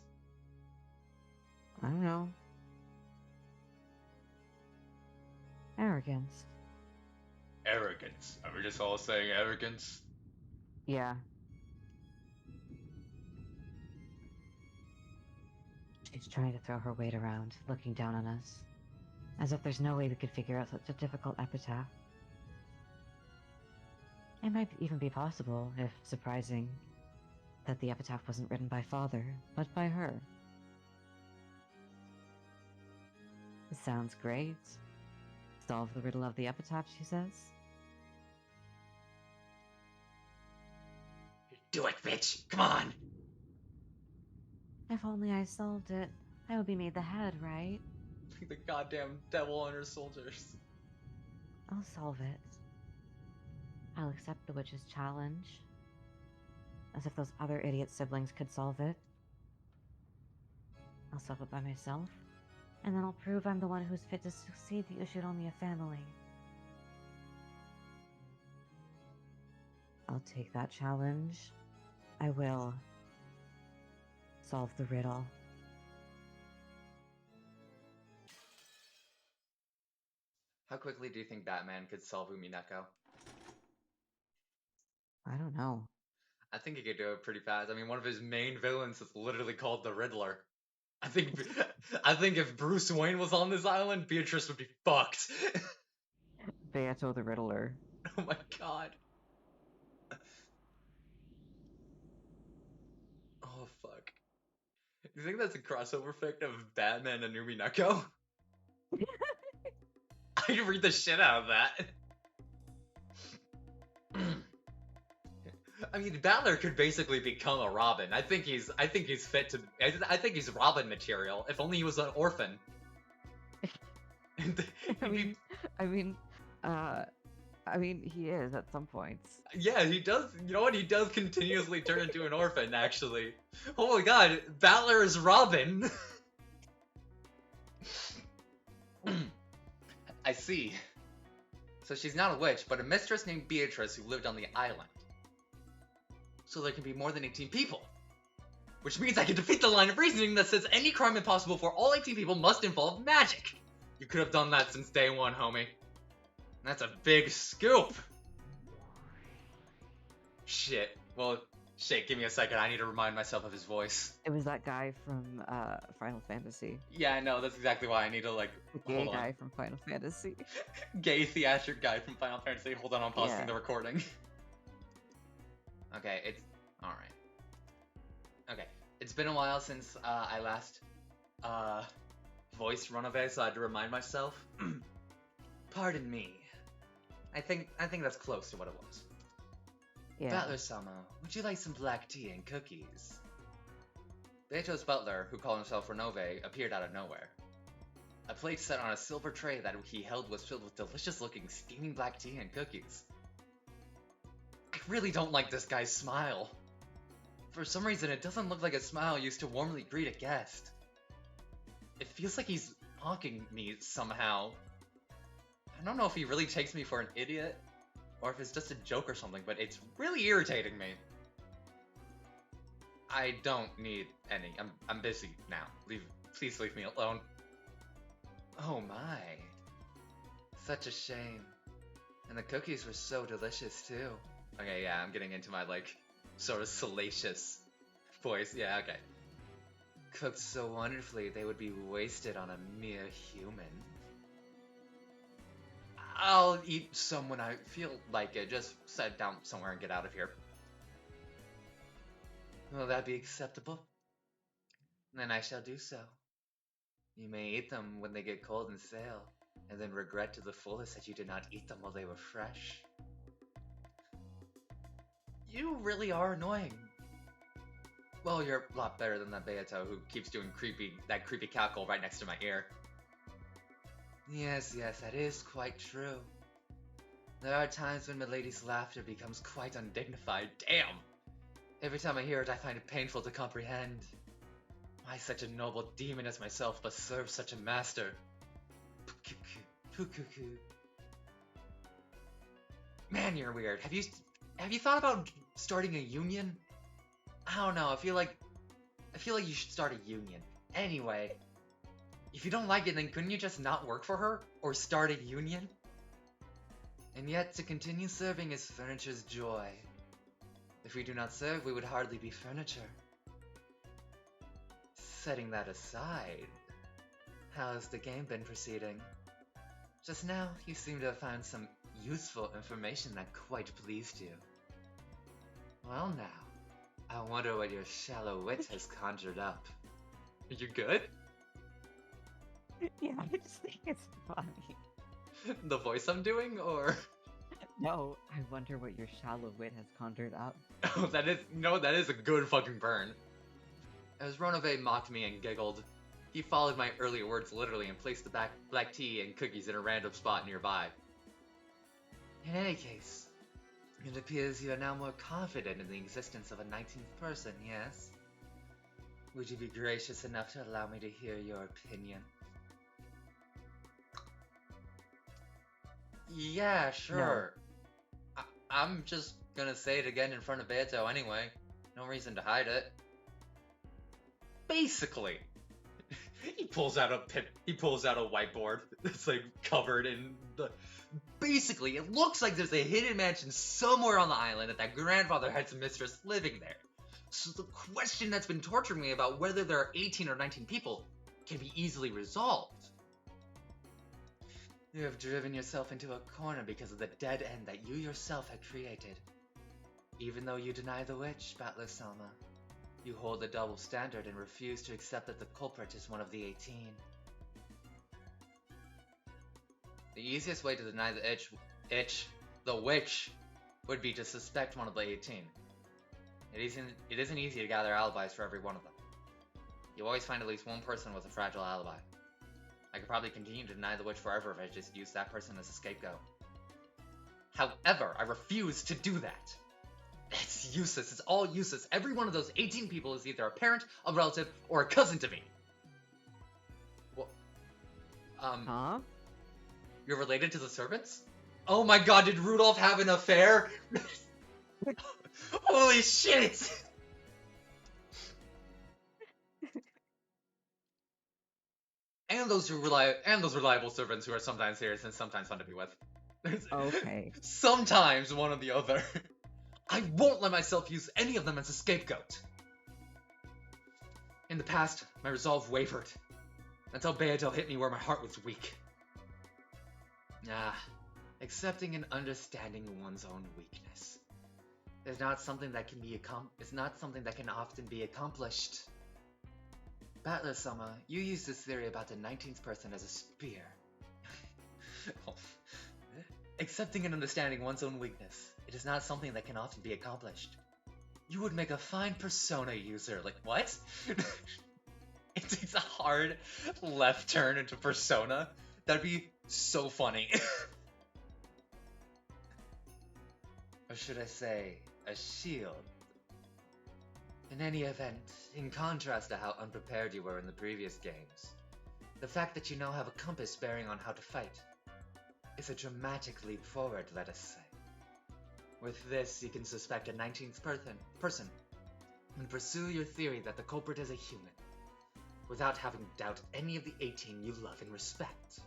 I don't know. Arrogance. Arrogance. Are we just all saying arrogance? Yeah. She's trying to throw her weight around, looking down on us. As if there's no way we could figure out such a difficult epitaph. It might even be possible, if surprising, that the epitaph wasn't written by Father, but by her. It sounds great. Solve the riddle of the epitaph, she says. Do it, bitch! Come on! If only I solved it, I would be made the head, right? The goddamn devil on her soldiers. I'll solve it. I'll accept the witch's challenge. As if those other idiot siblings could solve it. I'll solve it by myself, and then I'll prove I'm the one who's fit to succeed the Ushiromia family. I'll take that challenge. I will solve the riddle. How quickly do you think Batman could solve Umineko? I don't know. I think he could do it pretty fast. I mean, one of his main villains is literally called the Riddler. I think if Bruce Wayne was on this island, Beatrice would be fucked. Beato the Riddler. Oh my god. Oh fuck. You think that's a crossover fic of Batman and Umineko? I'd read the shit out of that. I mean, Battler could basically become a Robin. I think he's fit to. I think he's Robin material. If only he was an orphan. I mean, he is at some points. Yeah, he does. You know what? He does continuously turn into an orphan. Actually, oh my god, Battler is Robin. I see. So she's not a witch, but a mistress named Beatrice who lived on the island. So there can be more than 18 people. Which means I can defeat the line of reasoning that says any crime impossible for all 18 people must involve magic. You could have done that since day one, homie. That's a big scoop. Shit. Well, shit, give me a second. I need to remind myself of his voice. It was that guy from Final Fantasy. Yeah, I know. That's exactly why I need to, like, Gay guy from Final Fantasy. Gay theatric guy from Final Fantasy. Hold on, I'm pausing the recording. Okay, it's... Alright. Okay, it's been a while since I last voiced Runaway, so I had to remind myself. Pardon me. I think that's close to what it was. Yeah. Butler-sama, would you like some black tea and cookies? Beato's butler, who called himself Renove, appeared out of nowhere. A plate set on a silver tray that he held was filled with delicious-looking steaming black tea and cookies. I really don't like this guy's smile. For some reason, it doesn't look like a smile used to warmly greet a guest. It feels like he's mocking me somehow. I don't know if he really takes me for an idiot, or if it's just a joke or something, but it's really irritating me. I don't need any. I'm busy now. Please leave me alone. Oh my. Such a shame. And the cookies were so delicious too. Okay, yeah, I'm getting into my, like, sort of salacious voice. Yeah, okay. Cooked so wonderfully, they would be wasted on a mere human. I'll eat some when I feel like it. Just sit down somewhere and get out of here. Will that be acceptable? Then I shall do so. You may eat them when they get cold and stale, and then regret to the fullest that you did not eat them while they were fresh. You really are annoying. Well, you're a lot better than that Beato who keeps doing that creepy cackle right next to my ear. Yes, that is quite true. There are times when Milady's laughter becomes quite undignified. Damn! Every time I hear it, I find it painful to comprehend. Why such a noble demon as myself must serve such a master? Pukuku. Man, you're weird. Have you thought about starting a union? I don't know. I feel like you should start a union. Anyway, if you don't like it, then couldn't you just not work for her or start a union? And yet, to continue serving is furniture's joy. If we do not serve, we would hardly be furniture. Setting that aside, how has the game been proceeding? Just now, you seem to have found some useful information that quite pleased you. Well now, I wonder what your shallow wit has conjured up. Are you good? Yeah, I just think it's funny. The voice I'm doing, or? No, I wonder what your shallow wit has conjured up. Oh, that is a good fucking burn. As Ronove mocked me and giggled, he followed my earlier words literally and placed the black tea and cookies in a random spot nearby. In any case, it appears you are now more confident in the existence of a 19th person, yes? Would you be gracious enough to allow me to hear your opinion? Yeah, sure. No. I'm just gonna say it again in front of Beato anyway. No reason to hide it. Basically, he pulls out a whiteboard that's like covered in the. Basically, it looks like there's a hidden mansion somewhere on the island that grandfather had some mistress living there. So the question that's been torturing me about whether there are 18 or 19 people can be easily resolved. You have driven yourself into a corner because of the dead end that you yourself had created. Even though you deny the witch, Battler-sama, you hold a double standard and refuse to accept that the culprit is one of the 18. The easiest way to deny the witch would be to suspect one of the 18. It isn't easy to gather alibis for every one of them. You always find at least one person with a fragile alibi. I could probably continue to deny the witch forever if I just used that person as a scapegoat. However, I refuse to do that. It's useless. It's all useless. Every one of those 18 people is either a parent, a relative, or a cousin to me. Well, Huh? You're related to the servants? Oh my god, did Rudolph have an affair? Holy shit! And those reliable servants who are sometimes here and sometimes fun to be with. Okay. Sometimes one or the other. I won't let myself use any of them as a scapegoat. In the past, my resolve wavered, until Beato hit me where my heart was weak. Accepting and understanding one's own weakness is not something that can often be accomplished. Battler-sama, you use this theory about the 19th person as a spear. Accepting and understanding one's own weakness, it is not something that can often be accomplished. You would make a fine persona user. Like, what? It takes a hard left turn into persona. That'd be so funny. Or should I say, a shield? In any event, in contrast to how unprepared you were in the previous games, the fact that you now have a compass bearing on how to fight is a dramatic leap forward, let us say. With this, you can suspect a 19th person and pursue your theory that the culprit is a human, without having to doubt any of the 18 you love and respect.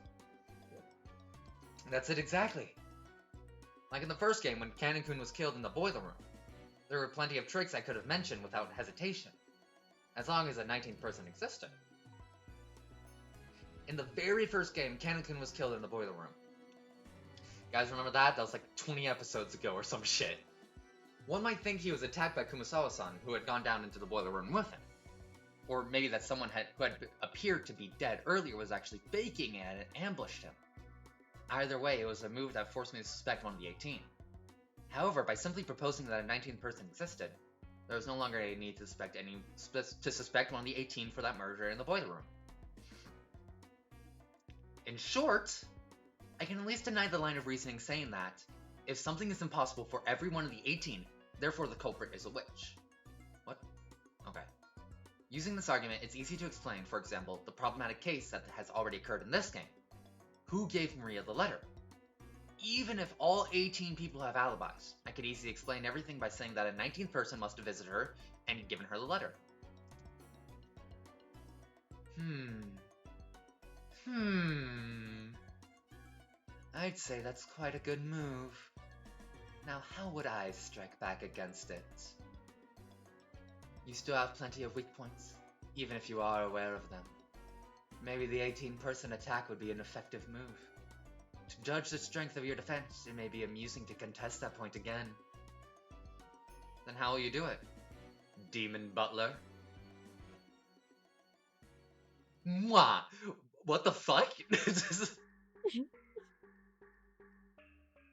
That's it exactly. Like in the first game when Cannon-kun was killed in the boiler room. There were plenty of tricks I could have mentioned without hesitation, as long as a 19th person existed. In the very first game, Cannon-kun was killed in the boiler room. You guys remember that? That was like 20 episodes ago or some shit. One might think he was attacked by Kumasawa-san, who had gone down into the boiler room with him. Or maybe that someone who had appeared to be dead earlier was actually faking it and ambushed him. Either way, it was a move that forced me to suspect one of the 18. However, by simply proposing that a 19th person existed, there was no longer a need to suspect one of the 18 for that murder in the boiler room. In short, I can at least deny the line of reasoning saying that, if something is impossible for every one of the 18, therefore the culprit is a witch. What? Okay. Using this argument, it's easy to explain, for example, the problematic case that has already occurred in this game. Who gave Maria the letter? Even if all 18 people have alibis, I could easily explain everything by saying that a 19th person must have visited her and given her the letter. I'd say that's quite a good move. Now, how would I strike back against it? You still have plenty of weak points, even if you are aware of them. Maybe the 18-person attack would be an effective move. To judge the strength of your defense, it may be amusing to contest that point again. Then how will you do it, Demon Butler? Mwah! What the fuck?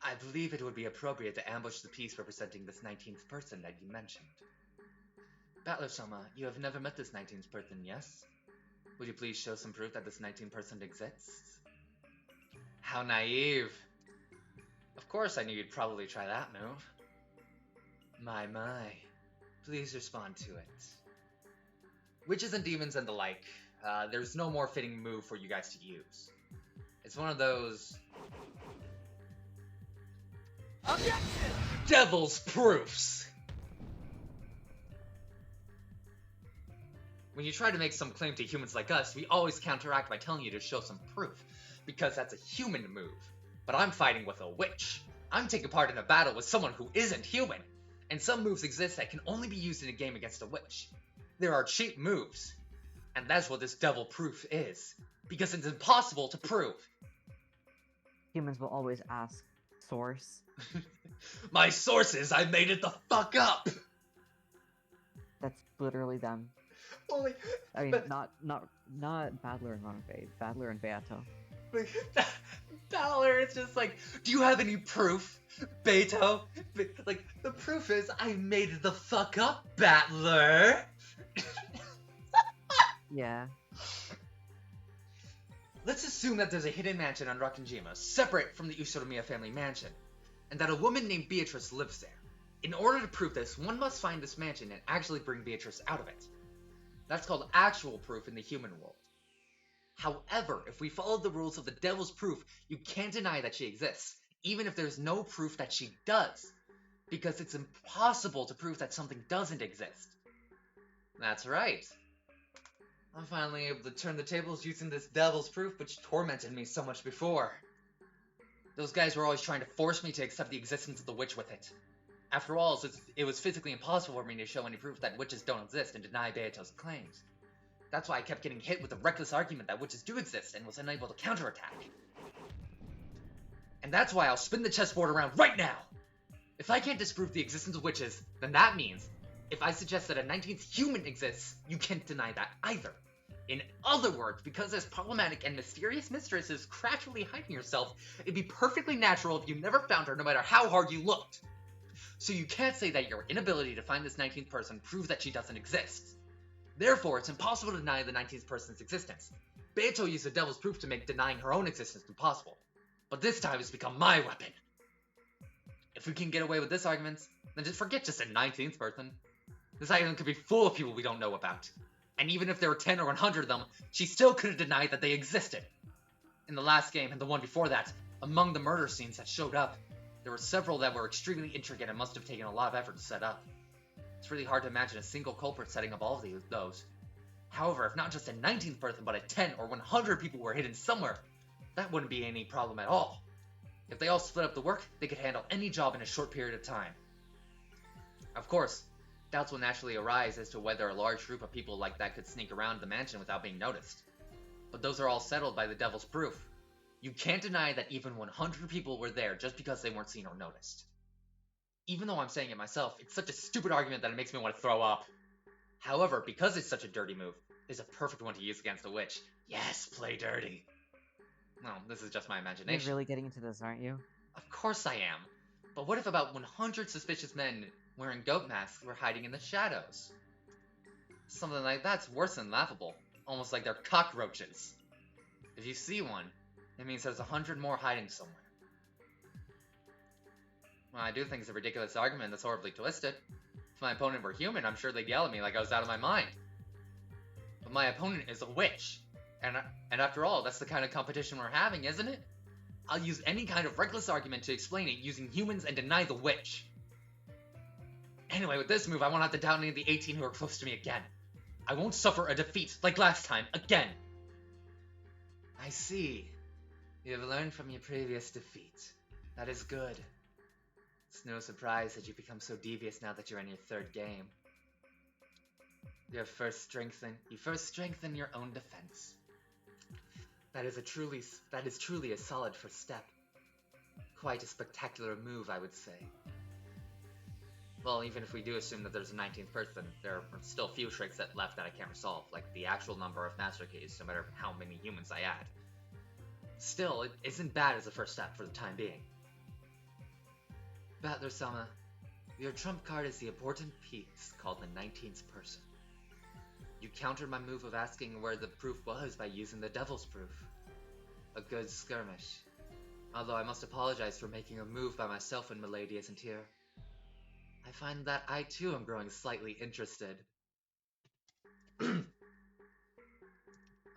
I believe it would be appropriate to ambush the piece representing this 19th person that you mentioned. Battler-sama, you have never met this 19th person, yes? Would you please show some proof that this 19th person exists? How naive. Of course I knew you'd probably try that move. My. Please respond to it. Witches and demons and the like, there's no more fitting move for you guys to use. It's one of those... Objection! Devil's proofs! When you try to make some claim to humans like us, we always counteract by telling you to show some proof, because that's a human move. But I'm fighting with a witch. I'm taking part in a battle with someone who isn't human. And some moves exist that can only be used in a game against a witch. There are cheap moves. And that's what this devil proof is. Because it's impossible to prove. Humans will always ask, source? My source is I made it the fuck up! That's literally them. Holy... I mean, not Badler and Ronafade, Badler and Beato. Battler is just like, do you have any proof, Beto? Like, the proof is I made it the fuck up, Battler! Yeah. Let's assume that there's a hidden mansion on Rokkenjima, separate from the Ushiromiya family mansion, and that a woman named Beatrice lives there. In order to prove this, one must find this mansion and actually bring Beatrice out of it. That's called actual proof in the human world. However, if we follow the rules of the devil's proof, you can't deny that she exists, even if there's no proof that she does, because it's impossible to prove that something doesn't exist. That's right. I'm finally able to turn the tables using this devil's proof, which tormented me so much before. Those guys were always trying to force me to accept the existence of the witch with it. After all, it was physically impossible for me to show any proof that witches don't exist and deny Beato's claims. That's why I kept getting hit with the reckless argument that witches do exist and was unable to counterattack. And that's why I'll spin the chessboard around right now! If I can't disprove the existence of witches, then that means, if I suggest that a 19th human exists, you can't deny that either. In other words, because this problematic and mysterious mistress is craftily hiding herself, it'd be perfectly natural if you never found her no matter how hard you looked. So you can't say that your inability to find this 19th person proves that she doesn't exist. Therefore, it's impossible to deny the 19th person's existence. Beto used the devil's proof to make denying her own existence impossible. But this time it's become my weapon. If we can get away with this argument, then just forget just a 19th person. This island could be full of people we don't know about. And even if there were 10 or 100 of them, she still couldn't deny that they existed. In the last game and the one before that, among the murder scenes that showed up, there were several that were extremely intricate and must have taken a lot of effort to set up. It's really hard to imagine a single culprit setting up all of those. However, if not just a 19th person, but a 10 or 100 people were hidden somewhere, that wouldn't be any problem at all. If they all split up the work, they could handle any job in a short period of time. Of course, doubts will naturally arise as to whether a large group of people like that could sneak around the mansion without being noticed. But those are all settled by the devil's proof. You can't deny that even 100 people were there just because they weren't seen or noticed. Even though I'm saying it myself, it's such a stupid argument that it makes me want to throw up. However, because it's such a dirty move, it's a perfect one to use against a witch. Yes, play dirty. Well, this is just my imagination. You're really getting into this, aren't you? Of course I am. But what if about 100 suspicious men wearing goat masks were hiding in the shadows? Something like that's worse than laughable. Almost like they're cockroaches. If you see one, it means there's 100 more hiding somewhere. Well, I do think it's a ridiculous argument that's horribly twisted. If my opponent were human, I'm sure they'd yell at me like I was out of my mind. But my opponent is a witch. And after all, that's the kind of competition we're having, isn't it? I'll use any kind of reckless argument to explain it using humans and deny the witch. Anyway, with this move, I won't have to doubt any of the 18 who are close to me again. I won't suffer a defeat like last time again. I see. You have learned from your previous defeat. That is good. It's no surprise that you become so devious now that you're in your third game. You first strengthen your own defense. That is truly a solid first step. Quite a spectacular move, I would say. Well, even if we do assume that there's a 19th person, there are still a few tricks left that I can't resolve, like the actual number of master keys, no matter how many humans I add. Still, it isn't bad as a first step for the time being. Battler-sama, your trump card is the important piece called the 19th person. You countered my move of asking where the proof was by using the devil's proof. A good skirmish. Although I must apologize for making a move by myself when Milady isn't here. I find that I too am growing slightly interested. I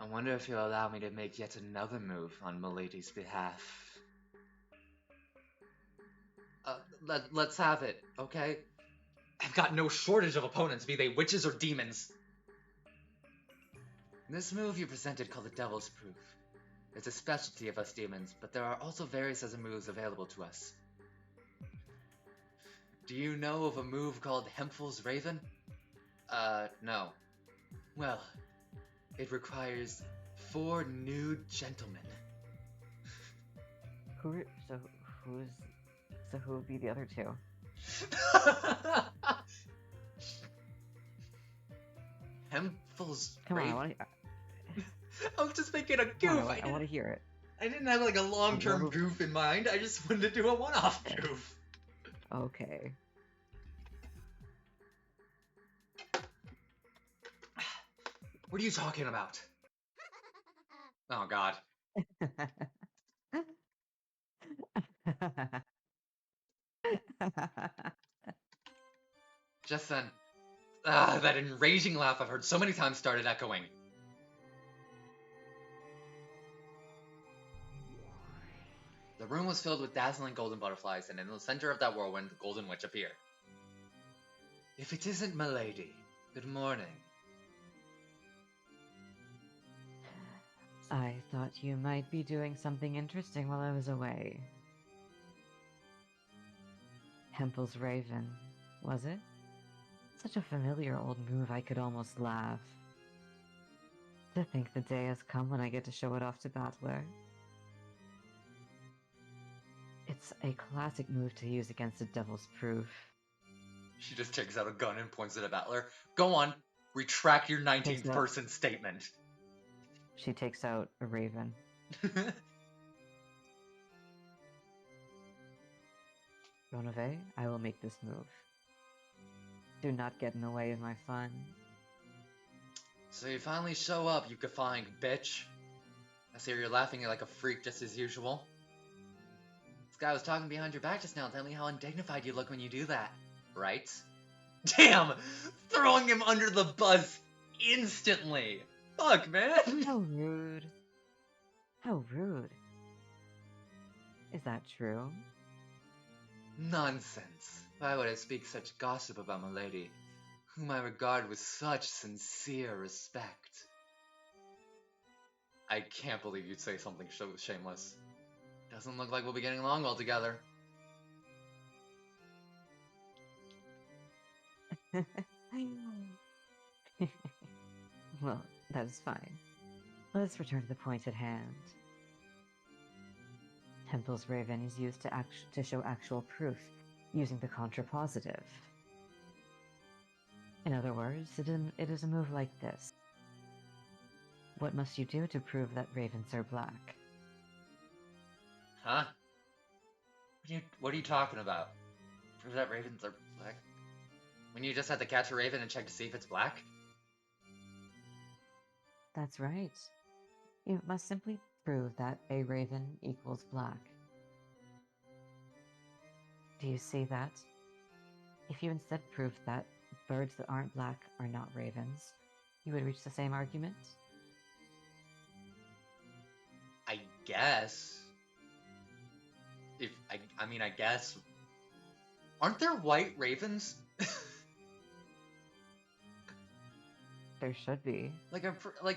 wonder if you'll allow me to make yet another move on Milady's behalf. Let's have it, okay? I've got no shortage of opponents, be they witches or demons. This move you presented called the Devil's Proof. It's a specialty of us demons, but there are also various other moves available to us. Do you know of a move called Hempel's Raven? No. Well, it requires 4 nude gentlemen. Who would be the other 2? Hempel's Come Raven? on, I was just making a goof. I want to hear it. I didn't have like a long-term goof in mind. I just wanted to do a one-off goof. Okay. What are you talking about? Oh god. Just then, that enraging laugh I've heard so many times started echoing. The room was filled with dazzling golden butterflies, and in the center of that whirlwind, the Golden Witch appeared. If it isn't Milady, good morning. I thought you might be doing something interesting while I was away. Hempel's Raven, was it? Such a familiar old move I could almost laugh. To think the day has come when I get to show it off to Battler. It's a classic move to use against the Devil's Proof. She just takes out a gun and points it at Battler. Go on, retract your 19th person statement. She takes out a raven. Ronove, I will make this move. Do not get in the way of my fun. So you finally show up, you defying bitch. I see you're laughing like a freak just as usual. This guy was talking behind your back just now, telling me how undignified you look when you do that. Right? Damn! Throwing him under the bus instantly! Fuck, man! How rude. How rude. Is that true? Nonsense. Why would I speak such gossip about my lady, whom I regard with such sincere respect? I can't believe you'd say something so shameless. Doesn't look like we'll be getting along well together. Well, that is fine. Let's return to the point at hand. Hempel's raven is used to show actual proof using the contrapositive. In other words, it is a move like this. What must you do to prove that ravens are black? Huh? What are you talking about? Prove that ravens are black? When you just had to catch a raven and check to see if it's black? That's right. You must simply prove that a raven equals black. Do you see that? If you instead proved that birds that aren't black are not ravens, you would reach the same argument? I guess. I guess. Aren't there white ravens? There should be.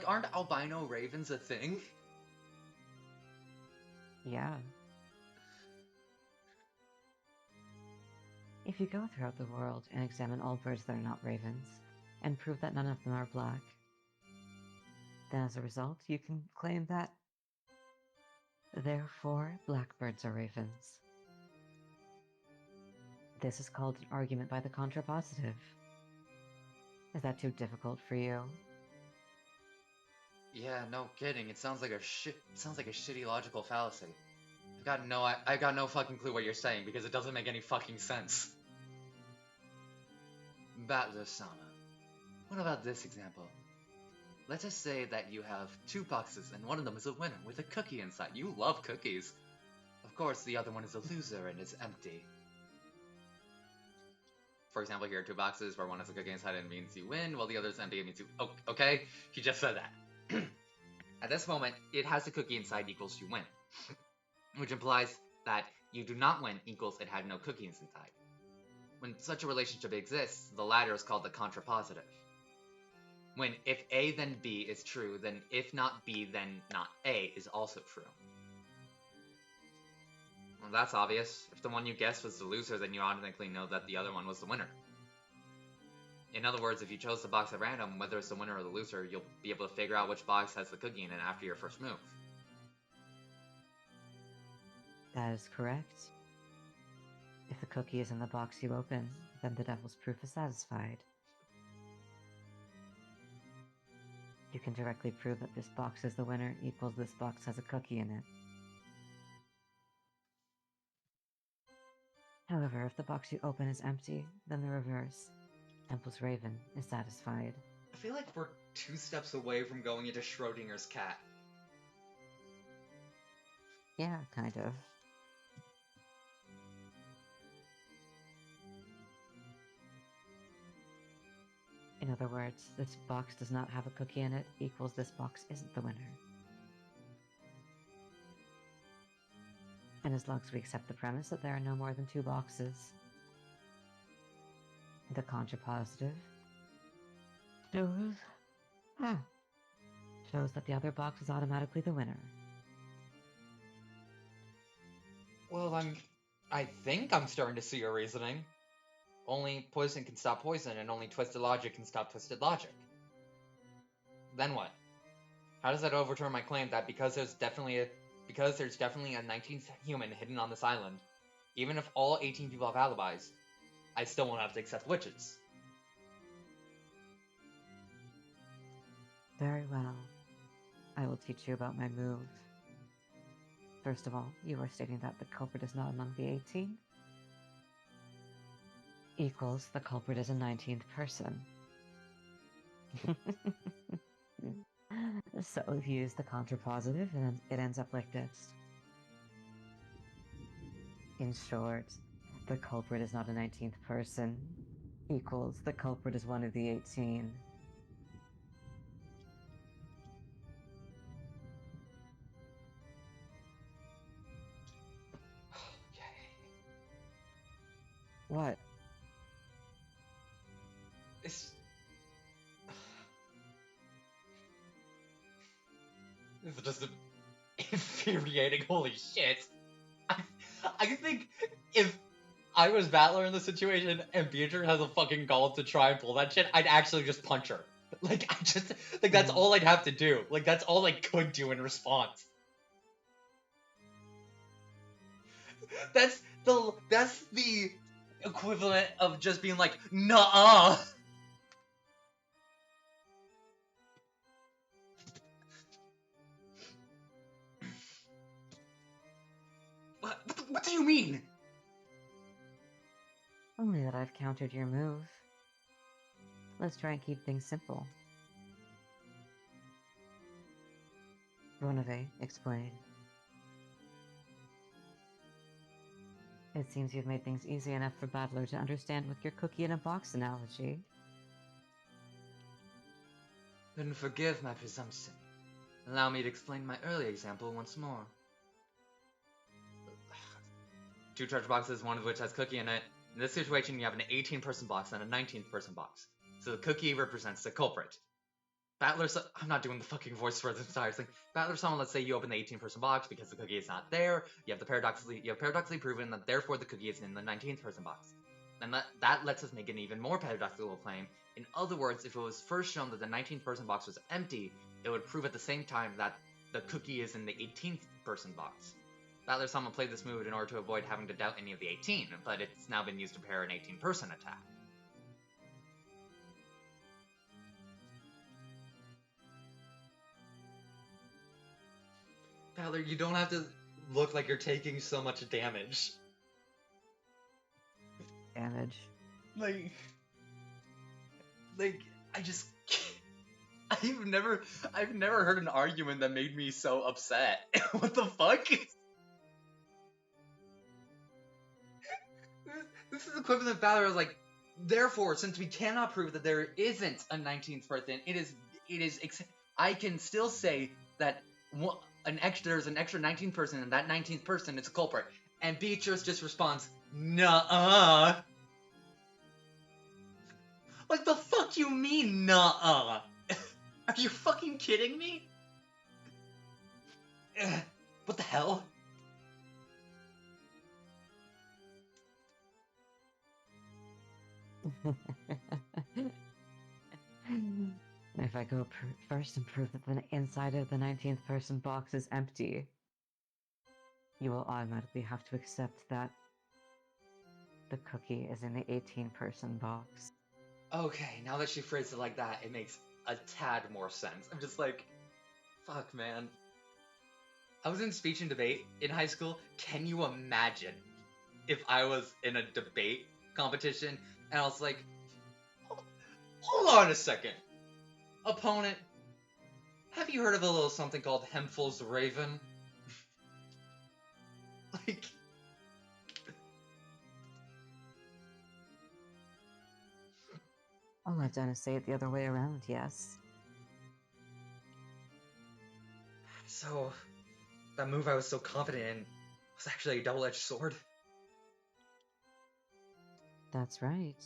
Aren't albino ravens a thing? Yeah. If you go throughout the world and examine all birds that are not ravens, and prove that none of them are black, then as a result you can claim that, therefore, blackbirds are ravens. This is called an argument by the contrapositive. Is that too difficult for you? Yeah, no kidding. It sounds like a shitty logical fallacy. I got no fucking clue what you're saying because it doesn't make any fucking sense. Battler-sama. What about this example? Let us say that you have two boxes and one of them is a winner with a cookie inside. You love cookies. Of course, the other one is a loser and is empty. For example, here are two boxes where one has a cookie inside and means you win, while the other is empty and means you... Oh, okay? He just said that. At this moment, it has a cookie inside equals you win. Which implies that you do not win equals it had no cookies inside. When such a relationship exists, the latter is called the contrapositive. When if A then B is true, then if not B then not A is also true. Well, that's obvious. If the one you guessed was the loser, then you automatically know that the other one was the winner. In other words, if you chose the box at random, whether it's the winner or the loser, you'll be able to figure out which box has the cookie in it after your first move. That is correct. If the cookie is in the box you open, then the devil's proof is satisfied. You can directly prove that this box is the winner equals this box has a cookie in it. However, if the box you open is empty, then the reverse. Hempel's raven is satisfied. I feel like we're 2 steps away from going into Schrodinger's cat. Yeah, kind of. In other words, this box does not have a cookie in it equals this box isn't the winner. And as long as we accept the premise that there are no more than 2 boxes, the contrapositive shows that the other box is automatically the winner. Well, I think I'm starting to see your reasoning. Only poison can stop poison, and only twisted logic can stop twisted logic. Then what? How does that overturn my claim that because there's definitely a 19th human hidden on this island, even if all 18 people have alibis, I still won't have to accept witches? Very well. I will teach you about my move. First of all, you are stating that the culprit is not among the 18? Equals the culprit is a 19th person. So if you use the contrapositive, and it ends up like this. In short, the culprit is not a 19th person, equals the culprit is one of the 18. What? It's it's just infuriating. Holy shit! I, I think if I was Battler in the situation and Beatrice has a fucking gall to try and pull that shit, I'd actually just punch her. Like I just like that's all I'd have to do. Like that's all I could do in response. That's the equivalent of just being like, nah. What do you mean? Only that I've countered your move. Let's try and keep things simple. Ronave, explain. It seems you've made things easy enough for Battler to understand with your cookie in a box analogy. Then forgive my presumption. Allow me to explain my earlier example once more. Two treasure boxes, one of which has cookie in it. In this situation, you have an 18-person box and a 19th-person box. So the cookie represents the culprit. Battler, I'm not doing the fucking voice for the entire thing. Battler someone, let's say you open the 18-person box because the cookie is not there. You have paradoxically proven that therefore the cookie is in the 19th-person box. And that lets us make an even more paradoxical claim. In other words, if it was first shown that the 19th-person box was empty, it would prove at the same time that the cookie is in the 18th-person box. Battler someone played this move in order to avoid having to doubt any of the 18, but it's now been used to pair an 18-person attack. Battler, you don't have to look like you're taking so much damage. Damage. Like, I just, I've never heard an argument that made me so upset. What the fuck? This is equivalent of Battler like, therefore, since we cannot prove that there isn't a 19th person, I can still say that there's an extra 19th person, and that 19th person is a culprit. And Beatrice just responds, nuh-uh. Like, the fuck you mean, nuh-uh? Are you fucking kidding me? What the hell? If I go first and prove that the inside of the 19th person box is empty, you will automatically have to accept that the cookie is in the 18-person box. Okay, now that she phrased it like that, it makes a tad more sense. I'm just like, fuck, man. I was in speech and debate in high school. Can you imagine if I was in a debate competition and I was like, hold on a second. Opponent, have you heard of a little something called Hempel's Raven? Like, All I've done is say it the other way around, yes. so that move I was so confident in was actually a double-edged sword. That's right.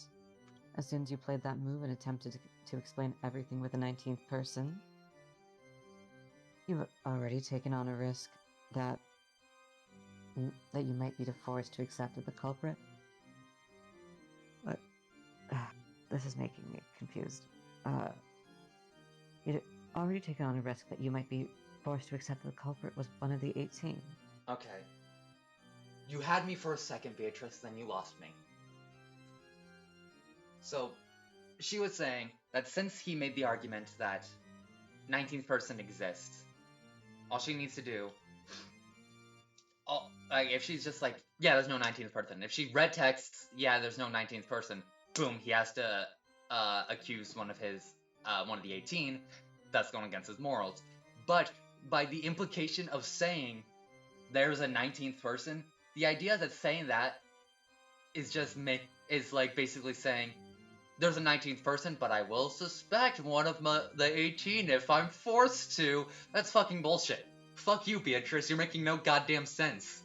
As soon as you played that move and attempted to explain everything with the 19th person, you've already taken on a risk that you might be forced to accept as the culprit. But this is making me confused. You'd already taken on a risk that you might be forced to accept that the culprit was one of the 18. Okay. You had me for a second, Beatrice, then you lost me. So, she was saying that since he made the argument that 19th person exists, all she needs to do, like, if she's just like, yeah, there's no 19th person. If she read texts, yeah, there's no 19th person. Boom, he has to accuse one of the 18. That's going against his morals. But by the implication of saying there's a 19th person, the idea that saying that is like basically saying there's a 19th person, but I will suspect one of the 18 if I'm forced to. That's fucking bullshit. Fuck you, Beatrice. You're making no goddamn sense.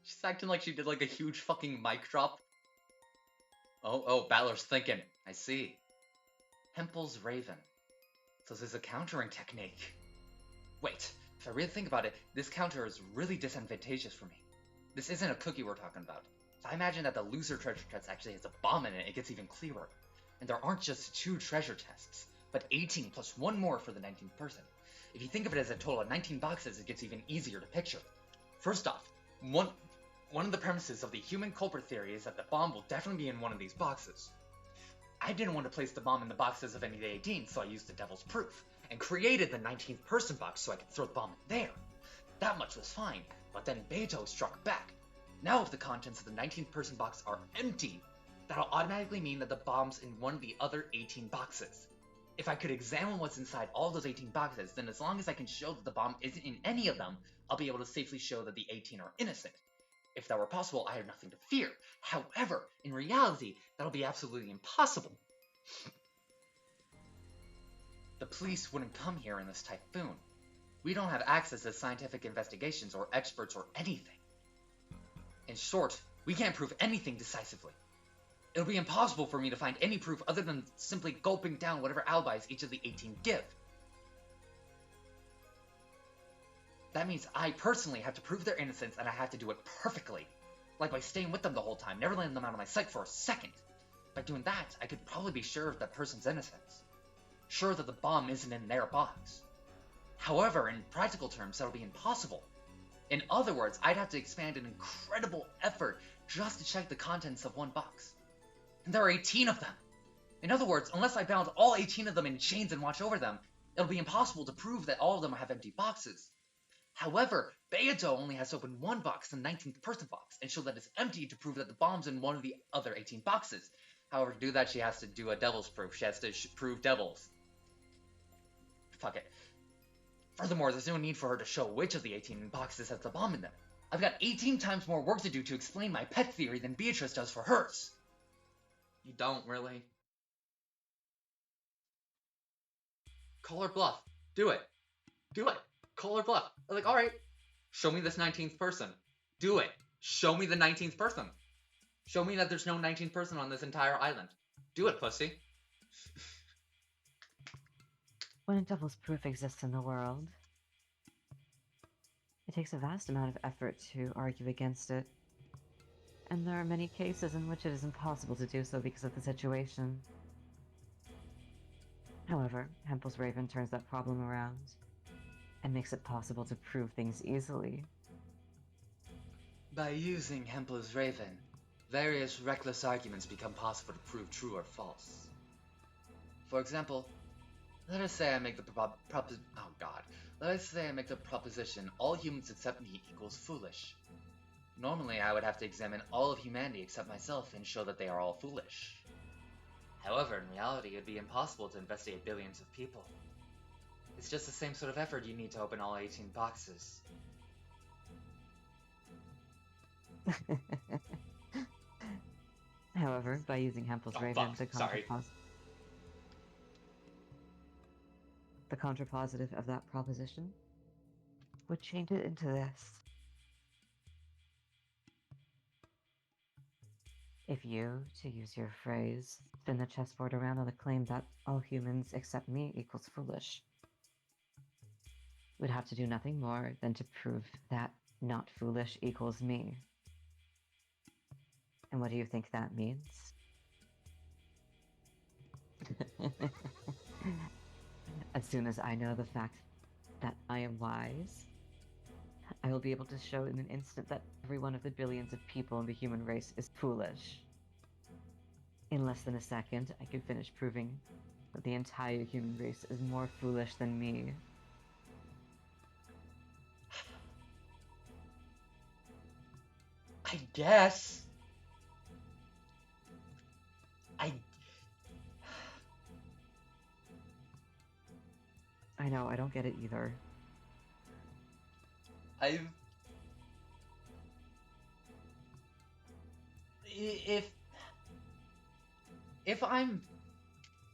She's acting like she did like a huge fucking mic drop. Oh, Balor's thinking. I see. Hempel's Raven. So this is a countering technique. Wait, if I really think about it, this counter is really disadvantageous for me. This isn't a cookie we're talking about. If I imagine that the loser treasure chest actually has a bomb in it, it gets even clearer. And there aren't just 2 treasure chests, but 18 plus 1 more for the 19th person. If you think of it as a total of 19 boxes, it gets even easier to picture. First off, one of the premises of the human culprit theory is that the bomb will definitely be in one of these boxes. I didn't want to place the bomb in the boxes of any of the 18, so I used the Devil's Proof, and created the 19th person box so I could throw the bomb in there. That much was fine, but then Beto struck back. Now if the contents of the 19th person box are empty, that'll automatically mean that the bomb's in one of the other 18 boxes. If I could examine what's inside all those 18 boxes, then as long as I can show that the bomb isn't in any of them, I'll be able to safely show that the 18 are innocent. If that were possible, I have nothing to fear. However, in reality, that'll be absolutely impossible. The police wouldn't come here in this typhoon. We don't have access to scientific investigations or experts or anything. In short, we can't prove anything decisively. It'll be impossible for me to find any proof other than simply gulping down whatever alibis each of the 18 give. That means I personally have to prove their innocence, and I have to do it perfectly. Like by staying with them the whole time, never letting them out of my sight for a second. By doing that, I could probably be sure of that person's innocence. Sure that the bomb isn't in their box. However, in practical terms, that'll be impossible. In other words, I'd have to expend an incredible effort just to check the contents of one box. And there are 18 of them. In other words, unless I bound all 18 of them in chains and watch over them, it'll be impossible to prove that all of them have empty boxes. However, Beato only has to open one box, the 19th person box, and show that it's empty to prove that the bomb's in one of the other 18 boxes. However, to do that, she has to do a devil's proof. She has to prove devils. Fuck it. Furthermore, there's no need for her to show which of the 18 boxes has the bomb in them. I've got 18 times more work to do to explain my pet theory than Beatrice does for hers. You don't, really? Call her bluff. Do it. Do it. Call her bluff. Like, alright, show me this 19th person. Do it. Show me the 19th person. Show me that there's no 19th person on this entire island. Do it, pussy. When a devil's proof exists in the world, it takes a vast amount of effort to argue against it. And there are many cases in which it is impossible to do so because of the situation. However, Hempel's Raven turns that problem around and makes it possible to prove things easily. By using Hempel's Raven, various reckless arguments become possible to prove true or false. For example, let us say I make the proposition all humans except me equals foolish. Normally, I would have to examine all of humanity except myself and show that they are all foolish. However, in reality, it would be impossible to investigate billions of people. It's just the same sort of effort you need to open all 18 boxes. However, by using Hempel's Raven, the contrapositive of that proposition would change it into this. If you, to use your phrase, spin the chessboard around on the claim that all humans except me equals foolish, would have to do nothing more than to prove that not foolish equals me. And what do you think that means? As soon as I know the fact that I am wise, I will be able to show in an instant that every one of the billions of people in the human race is foolish. In less than a second, I can finish proving that the entire human race is more foolish than me. I guess. I I know, I don't get it either. I if I'm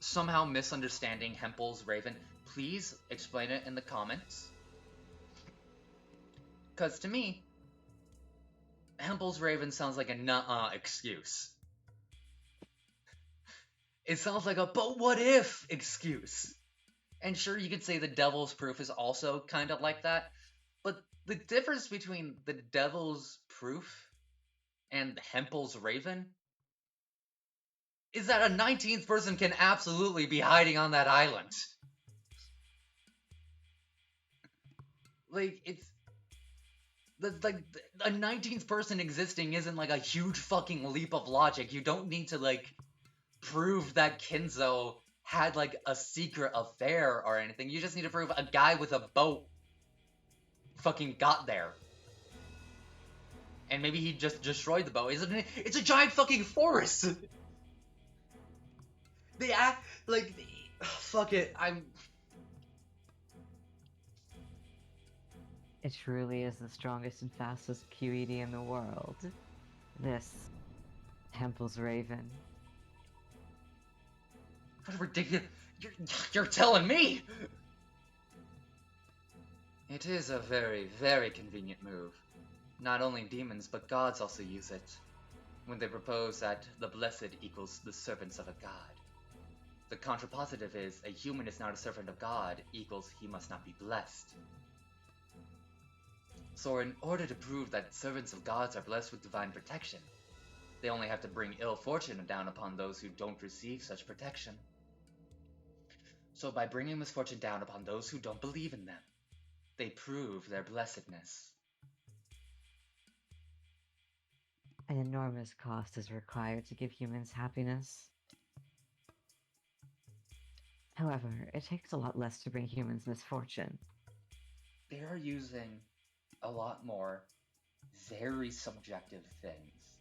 somehow misunderstanding Hempel's Raven, please explain it in the comments. Cause to me, Hempel's Raven sounds like a nuh-uh excuse. It sounds like a but what if excuse. And sure, you could say the devil's proof is also kind of like that, but the difference between the devil's proof and Hempel's Raven is that a 19th person can absolutely be hiding on that island. Like, it's like a 19th person existing isn't like a huge fucking leap of logic. You don't need to like prove that Kinzo had like a secret affair or anything. You just need to prove a guy with a boat fucking got there. And maybe he just destroyed the boat. Isn't it? It's a giant fucking forest. They act like fuck it. It truly is the strongest and fastest QED in the world. This Temple's Raven. What ridiculous. You're telling me. It is a very, very convenient move. Not only demons, but gods also use it, when they propose that the blessed equals the servants of a god. The contrapositive is, a human is not a servant of God, equals he must not be blessed. So in order to prove that servants of gods are blessed with divine protection, they only have to bring ill fortune down upon those who don't receive such protection. So by bringing misfortune down upon those who don't believe in them, they prove their blessedness. An enormous cost is required to give humans happiness. However, it takes a lot less to bring humans misfortune. They are using a lot more very subjective things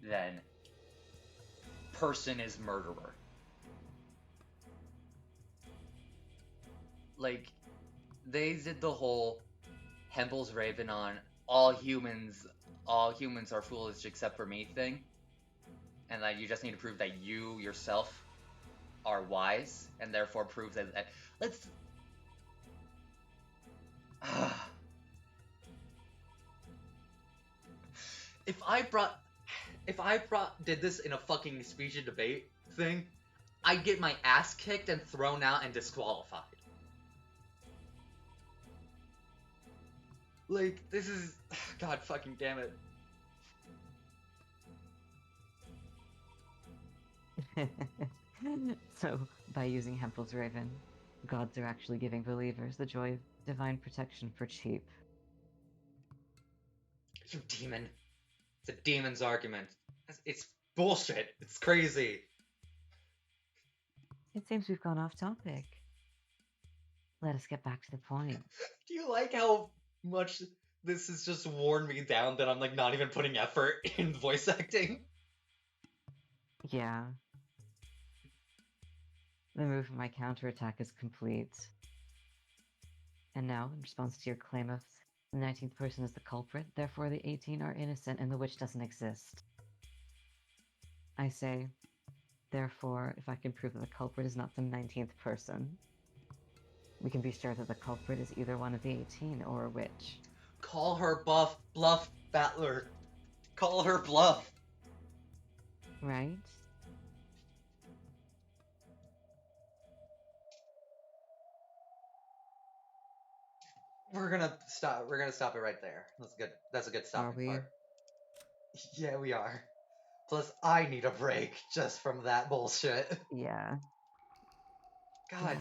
than person is murderer. Like, they did the whole Hempel's Raven on all humans are foolish except for me thing. And that you just need to prove that you yourself are wise, and therefore prove that let's if I did this in a fucking speech and debate thing, I'd get my ass kicked and thrown out and disqualified. Like, this is god fucking damn it. So, by using Hempel's Raven, gods are actually giving believers the joy of divine protection for cheap. You demon. It's a demon's argument. It's bullshit. It's crazy. It seems we've gone off topic. Let us get back to the point. Do you like how much this has just worn me down that I'm like not even putting effort in voice acting? Yeah. The move of my counterattack is complete. And now, in response to your claim of the 19th person is the culprit, therefore the 18 are innocent and the witch doesn't exist. I say, therefore, if I can prove that the culprit is not the 19th person, we can be sure that the culprit is either one of the 18 or a witch. Call her bluff, Battler. Call her bluff. Right? We're gonna stop it right there. That's a good stopping part. Yeah, we are. Plus, I need a break just from that bullshit. Yeah. God.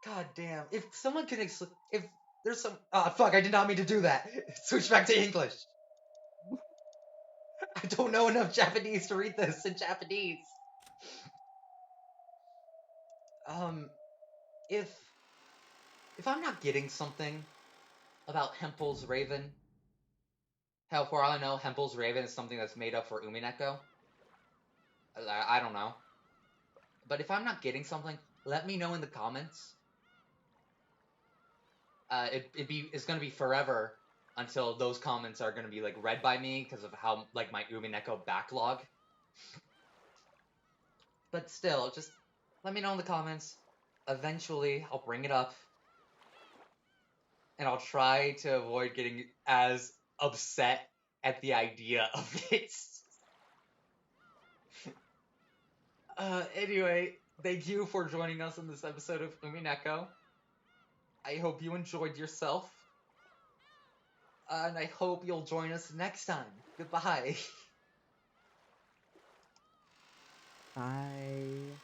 God damn. If someone can if there's some fuck, I did not mean to do that. Switch back to English. I don't know enough Japanese to read this in Japanese. If I'm not getting something about Hempel's Raven, hell, for all I know, Hempel's Raven is something that's made up for Umineko. I don't know. But if I'm not getting something, let me know in the comments. It's gonna be forever until those comments are gonna be like read by me because of how like my Umineko backlog. But still, just let me know in the comments. Eventually, I'll bring it up, and I'll try to avoid getting as upset at the idea of it. Anyway, thank you for joining us in this episode of Umineko. I hope you enjoyed yourself. And I hope you'll join us next time. Goodbye. Bye.